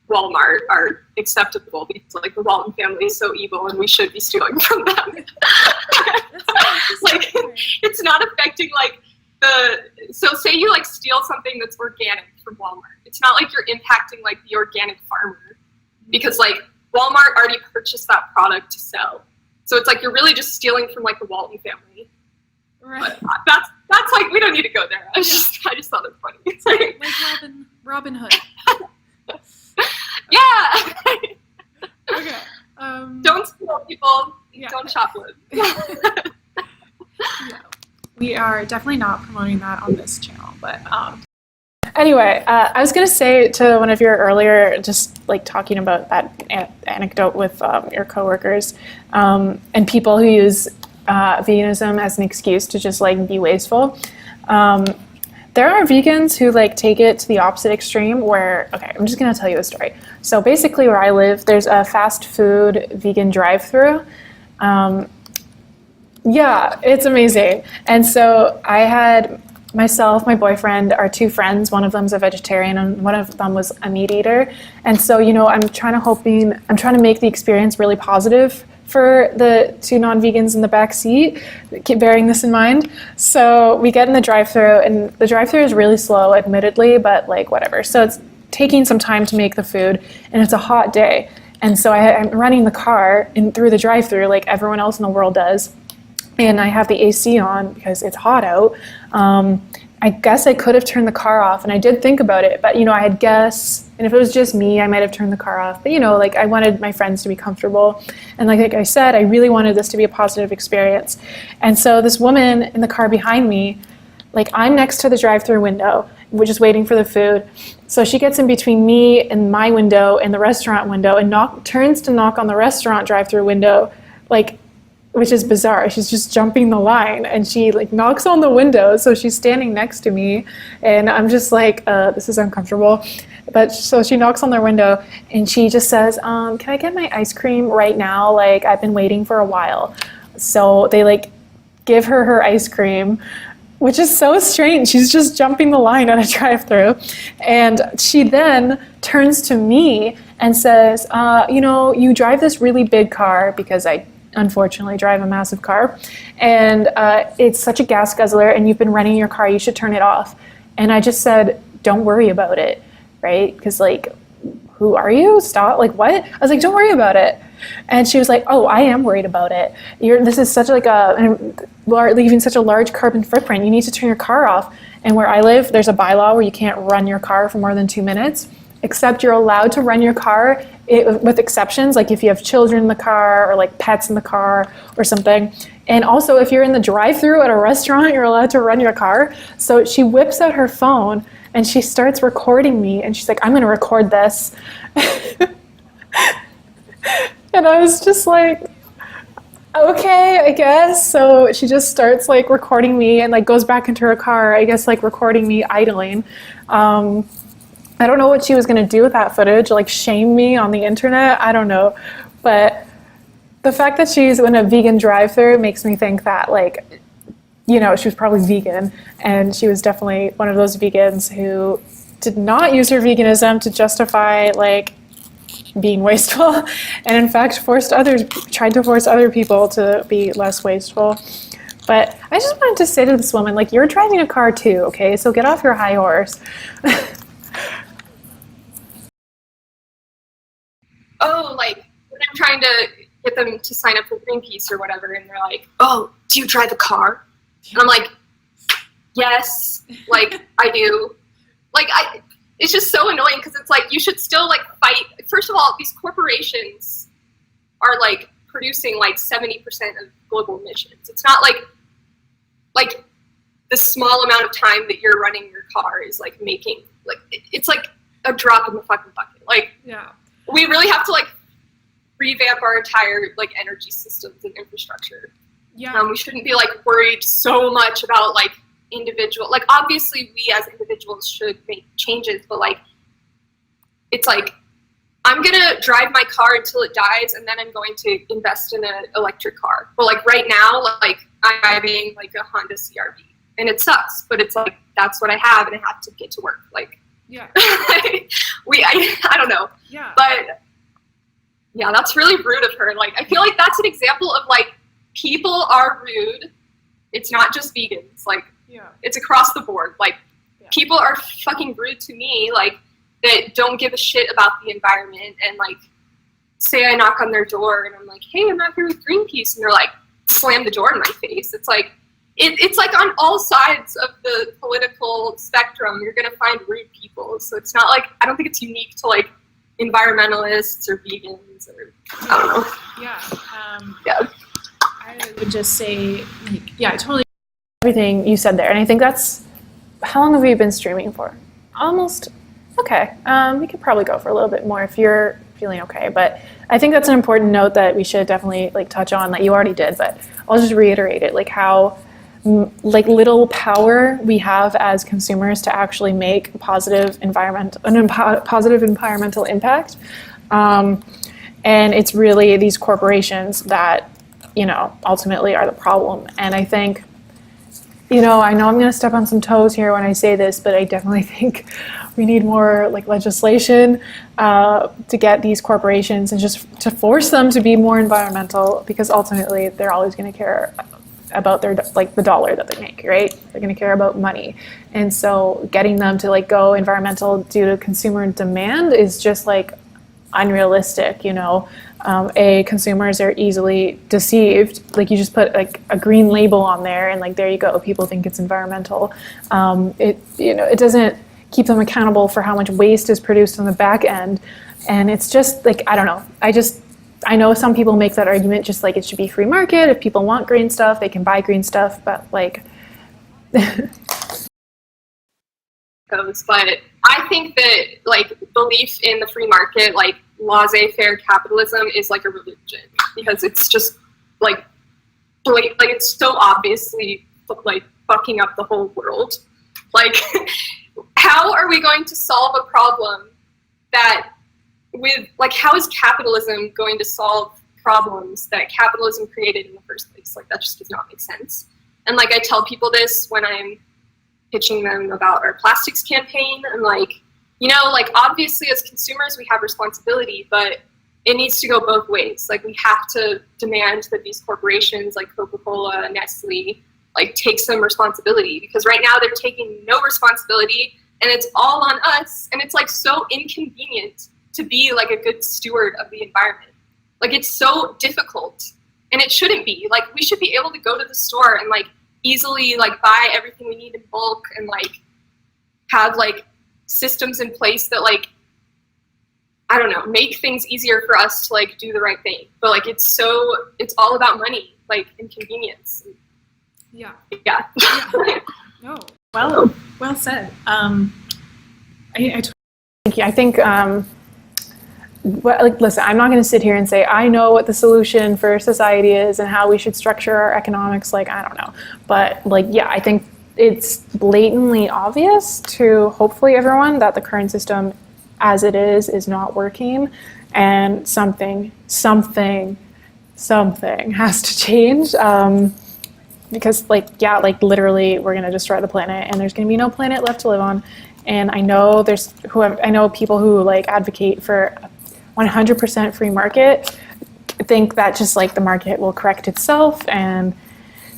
Walmart are acceptable because like the Walton family is so evil and we should be stealing from them. Like it's not affecting like so say you like steal something that's organic from Walmart. It's not like you're impacting like the organic farmer because like Walmart already purchased that product to sell. So it's like you're really just stealing from like the Walton family. Right. But that's like we don't need to go there. I just thought it funny. It's like Robin Hood. Yeah. Okay. Don't steal, people. Yeah. Don't shoplift. Yeah. We are definitely not promoting that on this channel, but Anyway, I was going to say to one of your earlier, just like talking about that anecdote with your coworkers and people who use veganism as an excuse to just like be wasteful. There are vegans who like take it to the opposite extreme where, okay, I'm just going to tell you a story. So basically where I live, there's a fast food vegan drive-through. Yeah, it's amazing. And so I had myself, my boyfriend, our two friends, one of them's a vegetarian and one of them was a meat eater. And so, you know, I'm trying to make the experience really positive for the two non-vegans in the back seat, keep bearing this in mind. So we get in the drive-thru and the drive-thru is really slow, admittedly, but like whatever. So it's taking some time to make the food and it's a hot day. And so I'm running the car through the drive-thru like everyone else in the world does. And I have the AC on because it's hot out. I guess I could have turned the car off, and I did think about it, but, you know, I had guests, and if it was just me, I might have turned the car off. But, you know, like, I wanted my friends to be comfortable. And like I said, I really wanted this to be a positive experience. And so this woman in the car behind me, like, I'm next to the drive-thru window, we're just waiting for the food. So she gets in between me and my window and the restaurant window and turns to knock on the restaurant drive-thru window, like, which is bizarre. She's just jumping the line and she like knocks on the window. So she's standing next to me and I'm just like, this is uncomfortable. But so she knocks on their window and she just says, can I get my ice cream right now? Like I've been waiting for a while. So they like give her ice cream, which is so strange. She's just jumping the line at a drive-thru. And she then turns to me and says, you know, you drive this really big car because I unfortunately drive a massive car and it's such a gas guzzler and you've been running your car, you should turn it off. And I just said, don't worry about it, right? Because like, who are you? Stop, like what? I was like, don't worry about it. And she was like, oh, I am worried about it. This is such like leaving such a large carbon footprint. You need to turn your car off. And where I live, there's a bylaw where you can't run your car for more than 2 minutes, except you're allowed to run your car with exceptions, like if you have children in the car or like pets in the car or something. And also if you're in the drive-thru at a restaurant, you're allowed to run your car. So she whips out her phone and she starts recording me and she's like, I'm gonna record this. And I was just like, okay, I guess. So she just starts like recording me and like goes back into her car, I guess like recording me idling. I don't know what she was going to do with that footage, like shame me on the internet. I don't know. But the fact that she's in a vegan drive-thru makes me think that, like, you know, she was probably vegan. And she was definitely one of those vegans who did not use her veganism to justify, like, being wasteful. And in fact, tried to force other people to be less wasteful. But I just wanted to say to this woman, like, you're driving a car too, okay? So get off your high horse. Oh, like when I'm trying to get them to sign up for Greenpeace or whatever, and they're like, oh, do you drive a car? And I'm like, yes, like I do. Like it's just so annoying because it's like you should still like fight. First of all, these corporations are like producing like 70% of global emissions. It's not like the small amount of time that you're running your car is like making like it's like a drop in the fucking bucket. Like yeah. We really have to like revamp our entire like energy systems and infrastructure. Yeah. We shouldn't be like worried so much about like individual, like obviously we as individuals should make changes, but like it's like I'm gonna drive my car until it dies, and then I'm going to invest in an electric car. But like right now, like I'm driving like a Honda CRV, and it sucks, but it's like that's what I have, and I have to get to work. Like, Yeah. I don't know. Yeah. But yeah, that's really rude of her. Like, I feel like that's an example of like people are rude. It's not just vegans. Like, Yeah. it's across the board. Like, Yeah. people are fucking rude to me. Like, that don't give a shit about the environment, and like say I knock on their door and I'm like, hey, I'm out here with Greenpeace, and they're like, slam the door in my face. It's like it's like on all sides of the political spectrum you're gonna find rude people. So it's not like, I don't think it's unique to like environmentalists or vegans or I don't know. Yeah. Yeah. I would just say, like, yeah, I totally. Everything you said there, and I think that's, how long have we been streaming for? Almost. Okay, we could probably go for a little bit more if you're feeling okay, but I think that's an important note that we should definitely like touch on, that you already did, but I'll just reiterate it, like how like little power we have as consumers to actually make positive positive environmental impact, and it's really these corporations that, you know, ultimately are the problem. And I think, you know I'm going to step on some toes here when I say this, but I definitely think we need more like legislation to get these corporations and just to force them to be more environmental, because ultimately they're always going to care about their, like, the dollar that they make, right? They're going to care about money. And so getting them to like go environmental due to consumer demand is just like unrealistic, you know. Consumers are easily deceived. Like, you just put like a green label on there and like there you go, people think it's environmental. It doesn't keep them accountable for how much waste is produced on the back end. And it's just like, I don't know. I know some people make that argument, just like it should be free market. If people want green stuff, they can buy green stuff, but like But I think that like belief in the free market, like laissez-faire capitalism, is like a religion, because it's just like it's so obviously like fucking up the whole world. Like, how are we going to solve a problem that with like, how is capitalism going to solve problems that capitalism created in the first place? Like, that just does not make sense. And like, I tell people this when I'm pitching them about our plastics campaign. I'm like, you know, like obviously as consumers we have responsibility, but it needs to go both ways. Like, we have to demand that these corporations like Coca-Cola, Nestle, like take some responsibility, because right now they're taking no responsibility and it's all on us. And it's like so inconvenient to be like a good steward of the environment. Like, it's so difficult, and it shouldn't be. Like, we should be able to go to the store and like easily like buy everything we need in bulk, and like have like systems in place that like, I don't know, make things easier for us to like do the right thing. But like, it's all about money, like, and convenience. Yeah. Yeah. Yeah. No. Well said. I think, listen, I'm not going to sit here and say I know what the solution for society is and how we should structure our economics. Like, I don't know. But like, yeah, I think it's blatantly obvious to hopefully everyone that the current system as it is not working, and something has to change. Because like, yeah, like literally we're going to destroy the planet and there's going to be no planet left to live on. And I know I know people who like advocate for 100% free market, think that just like the market will correct itself, and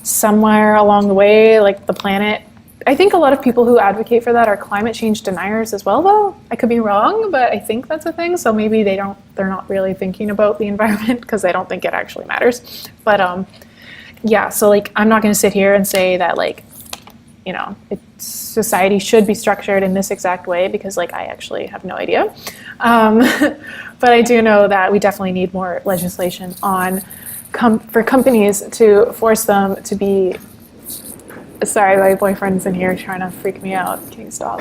somewhere along the way, like the planet, I think a lot of people who advocate for that are climate change deniers as well, though. I could be wrong, but I think that's a thing. So maybe they're not really thinking about the environment because they don't think it actually matters. But yeah, so like, I'm not going to sit here and say that like, you know, society should be structured in this exact way, because like I actually have no idea. But I do know that we definitely need more legislation on for companies to force them to be. Sorry, my boyfriend's in here trying to freak me out. Can you stop?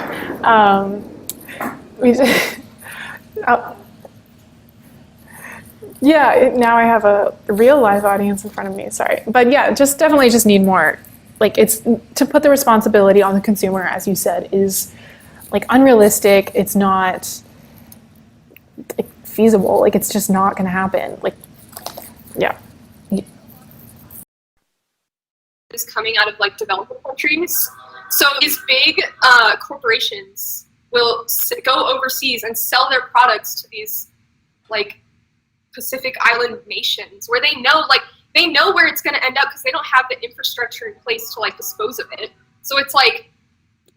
Yeah, now I have a real live audience in front of me. Sorry, but yeah, definitely need more. Like, it's to put the responsibility on the consumer, as you said, is like unrealistic. It's not like feasible. Like, it's just not going to happen. Like, yeah. Is coming out of like developing countries. So these big corporations will go overseas and sell their products to these like Pacific Island nations where they know where it's going to end up because they don't have the infrastructure in place to like dispose of it. So it's like,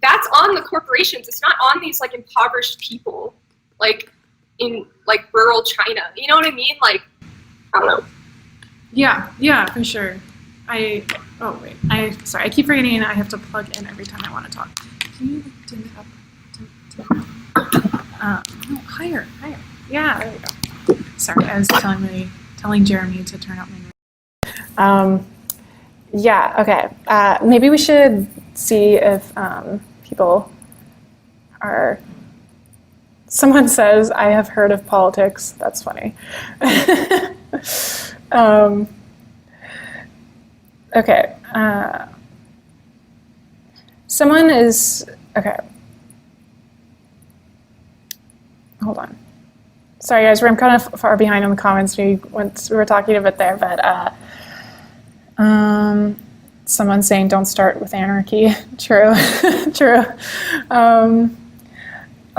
that's on the corporations. It's not on these like impoverished people, like in like rural China. You know what I mean? Like, I don't know. Yeah, for sure. I keep forgetting I have to plug in every time I want to talk. Can you dim it up? No, higher. Yeah, there we go. Sorry, I was telling Jeremy to turn up my noise. Yeah, okay. Maybe we should see if people are... Someone says, I have heard of politics. That's funny. Okay. Someone is... Okay. Hold on. Sorry, guys, I'm kind of far behind on the comments. We were talking a bit there, but someone saying don't start with anarchy. True. True.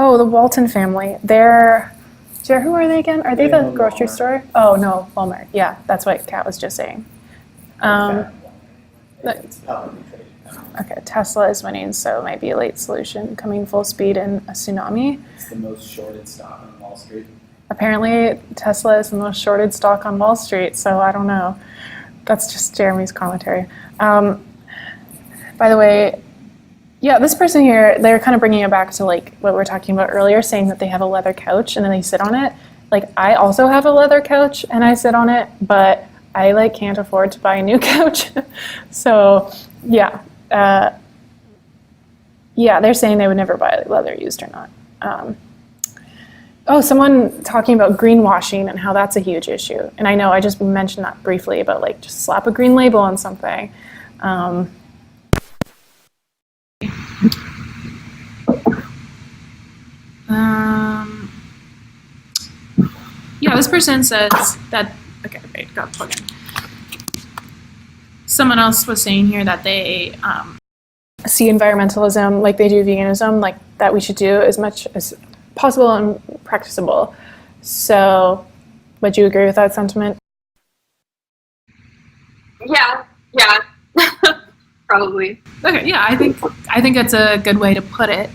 Oh, the Walton family. Who are they again? Are they the grocery store? Oh, no, Walmart. Yeah, that's what Kat was just saying. Okay, Tesla is winning, so it might be a late solution. Coming full speed in a tsunami. It's the most shorted stock on Wall Street. Apparently, Tesla is the most shorted stock on Wall Street, so I don't know. That's just Jeremy's commentary. By the way, yeah, this person here, they're kind of bringing it back to like what we were talking about earlier, saying that they have a leather couch and then they sit on it. Like, I also have a leather couch and I sit on it, but I like can't afford to buy a new couch. So yeah, yeah, they're saying they would never buy leather used or not. Oh, someone talking about greenwashing and how that's a huge issue. And I know I just mentioned that briefly, but like just slap a green label on something. Yeah, this person says that, okay, wait, got plugged in. Someone else was saying here that they see environmentalism like they do veganism, like that we should do as much as possible and practicable. So would you agree with that sentiment? Yeah, probably. Okay, yeah, I think that's a good way to put it.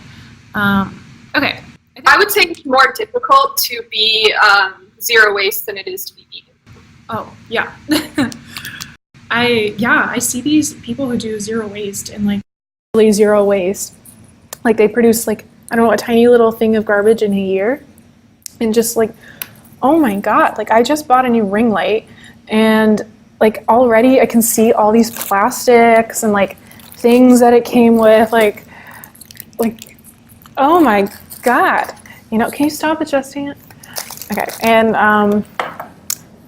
Okay. I would say it's more difficult to be zero waste than it is to be vegan. Oh, yeah. I see these people who do zero waste and like Really zero waste. Like they produce like, I don't know, a tiny little thing of garbage in a year. And just like, oh my God, like I just bought a new ring light and like already I can see all these plastics and like things that it came with, like, oh my God. You know, can you stop adjusting it? Okay, and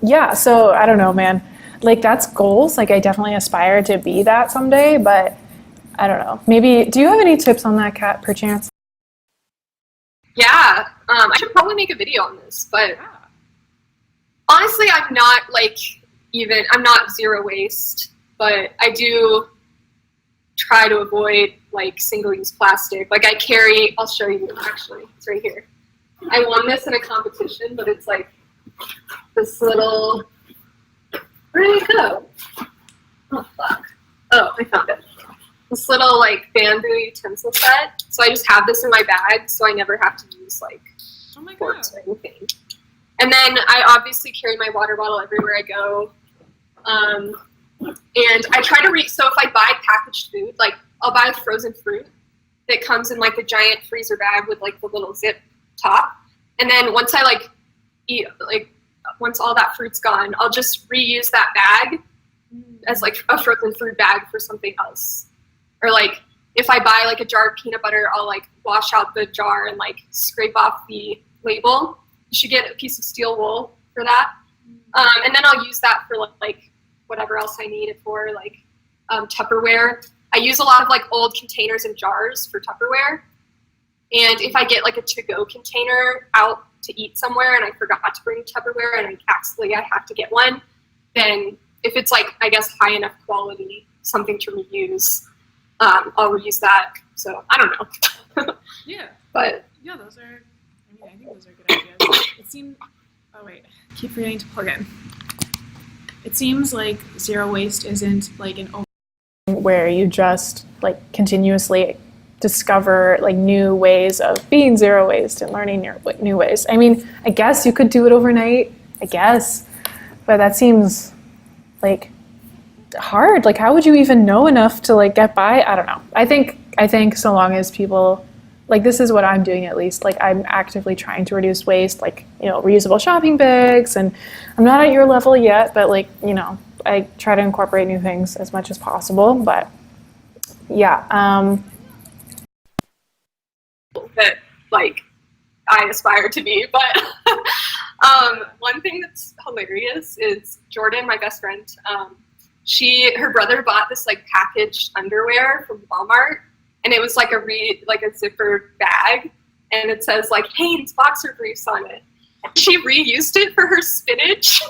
yeah, so I don't know, man. Like that's goals. Like I definitely aspire to be that someday, but I don't know. Maybe, do you have any tips on that, Kat, perchance? Yeah, I should probably make a video on this, but honestly, I'm not I'm not zero waste, but I do try to avoid like single-use plastic. Like I'll show you actually, it's right here. I won this in a competition, but it's like this little, where did it go? Oh fuck. Oh, I found it. This little like bamboo utensil set. So I just have this in my bag so I never have to use like forks or anything. And then I obviously carry my water bottle everywhere I go. And I try to so if I buy packaged food, like I'll buy frozen fruit that comes in like a giant freezer bag with like the little zip top. And then once I like eat, like once all that fruit's gone, I'll just reuse that bag as like a frozen fruit bag for something else. Or like if I buy like a jar of peanut butter, I'll like wash out the jar and like scrape off the label. You should get a piece of steel wool for that. And then I'll use that for like whatever else I need it for, like Tupperware. I use a lot of like old containers and jars for Tupperware. And if I get like a to-go container out to eat somewhere and I forgot to bring Tupperware and I have to get one, then if it's like, I guess, high enough quality, something to reuse, I'll reuse that. So I don't know. Yeah. But yeah, those are, I think those are good ideas. It seemed, oh wait, keep forgetting to plug in. It seems like zero waste isn't like an where you just like continuously discover like new ways of being zero waste and learning new ways. I mean, I guess you could do it overnight, I guess, but that seems like hard. Like, how would you even know enough to like get by? I don't know. I think so long as people, like, this is what I'm doing at least. Like, I'm actively trying to reduce waste, like, you know, reusable shopping bags, and I'm not at your level yet, but like, you know, I try to incorporate new things as much as possible. But yeah, that like I aspire to be. But one thing that's hilarious is Jordan, my best friend, her brother bought this like packaged underwear from Walmart, and it was like a zipper bag, and it says like Hanes boxer briefs on it. And she reused it for her spinach.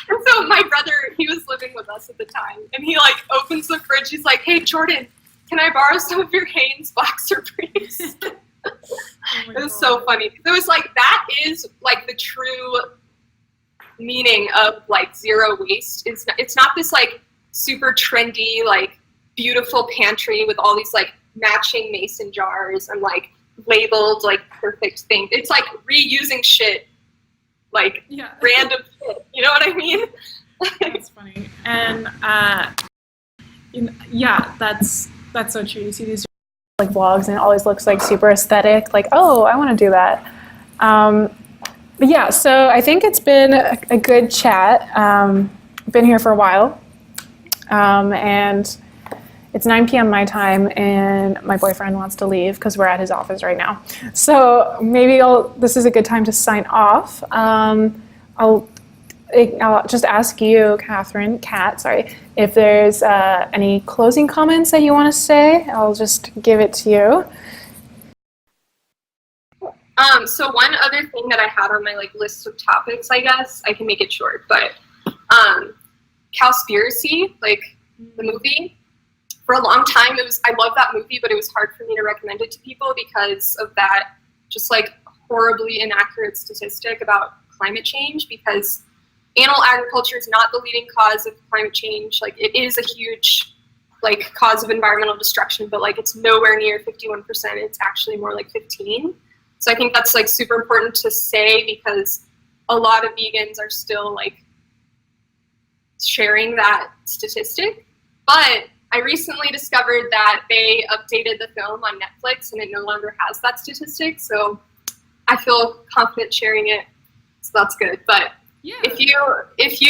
And so my brother, he was living with us at the time, and he like opens the fridge. He's like, "Hey Jordan, can I borrow some of your Hanes boxer briefs?" It was so funny. It was like, that is like the true meaning of like zero waste. It's not this like super trendy, like beautiful pantry with all these like matching mason jars and like labeled like perfect things. It's like reusing shit, like random shit. You know what I mean? That's funny. And yeah, that's so true. You see these like vlogs, and it always looks like super aesthetic. Like, oh, I want to do that. But yeah, so I think it's been a good chat. Been here for a while, and it's 9 p.m. my time, and my boyfriend wants to leave because we're at his office right now. So maybe this is a good time to sign off. I'll just ask you, Kat, if there's any closing comments that you want to say. I'll just give it to you. So one other thing that I had on my like list of topics, I guess I can make it short, but Cowspiracy, like the movie, for a long time I love that movie, but it was hard for me to recommend it to people because of that just like horribly inaccurate statistic about climate change, because animal agriculture is not the leading cause of climate change. Like, it is a huge like cause of environmental destruction, but like it's nowhere near 51%. It's actually more like 15. So I think that's like super important to say, because a lot of vegans are still like sharing that statistic. But I recently discovered that they updated the film on Netflix and it no longer has that statistic. So I feel confident sharing it. So that's good. But yeah, if you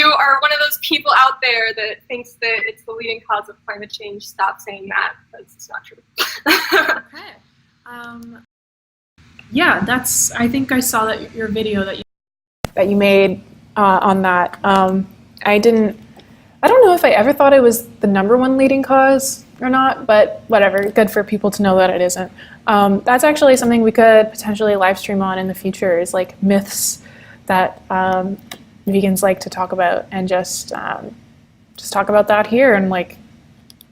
are one of those people out there that thinks that it's the leading cause of climate change, stop saying that, because it's not true. Okay. Yeah, I think I saw that your video that you made on that. I don't know if I ever thought it was the #1 leading cause or not, but whatever, good for people to know that it isn't. That's actually something we could potentially live stream on in the future, is like myths that vegans like to talk about, and just talk about that here, and like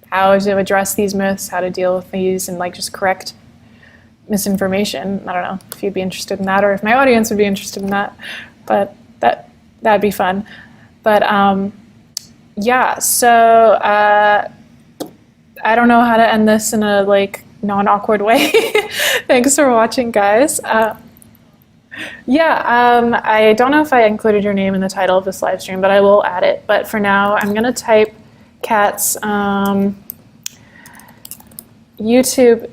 how to address these myths, how to deal with these, and like just correct misinformation. I don't know if you'd be interested in that, or if my audience would be interested in that, but that'd be fun. But yeah, so I don't know how to end this in a like non-awkward way. Thanks for watching, guys. Yeah, I don't know if I included your name in the title of this live stream, but I will add it. But for now, I'm gonna type Kat's YouTube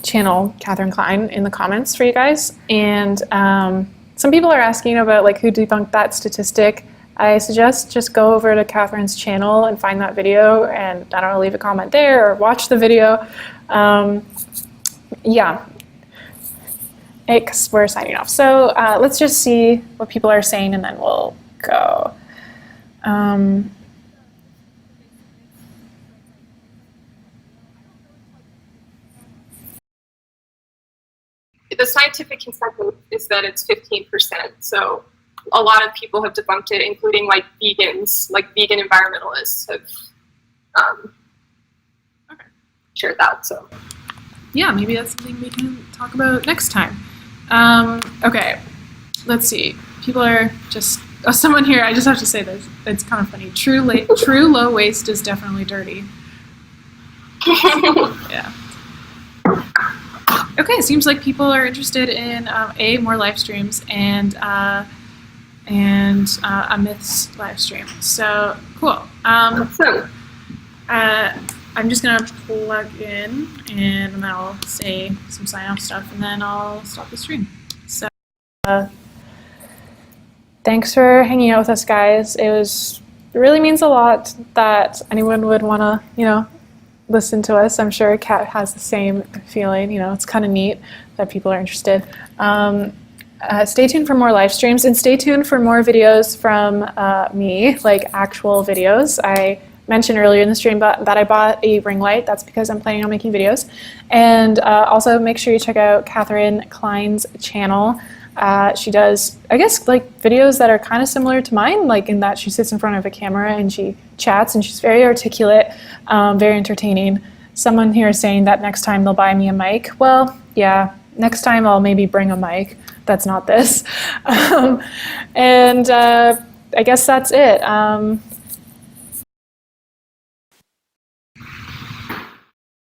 channel, Catherine Klein, in the comments for you guys. And some people are asking about like who debunked that statistic. I suggest just go over to Catherine's channel and find that video, and I don't know, leave a comment there or watch the video. Yeah, because we're signing off. So let's just see what people are saying, and then we'll go. the scientific consensus is that it's 15%. So a lot of people have debunked it, including like vegans, like vegan environmentalists have shared that. So yeah, maybe that's something we can talk about next time. Okay, let's see. People are just, someone here, I just have to say this, it's kind of funny. True low waste is definitely dirty. Yeah. Okay, seems like people are interested in more live streams and a myths live stream. So cool. I'm just gonna plug in and then I'll say some sign off stuff and then I'll stop the stream. So thanks for hanging out with us, guys. It really means a lot that anyone would want to, listen to us. I'm sure Kat has the same feeling. It's kind of neat that people are interested. Stay tuned for more live streams and stay tuned for more videos from me, like actual videos. I mentioned earlier in the stream that I bought a ring light. That's because I'm planning on making videos. And also make sure you check out Catherine Klein's channel. She does, I guess, like videos that are kind of similar to mine, like in that she sits in front of a camera and she chats and she's very articulate, very entertaining. Someone here is saying that next time they'll buy me a mic. Well, yeah, next time I'll maybe bring a mic. That's not this. And I guess that's it.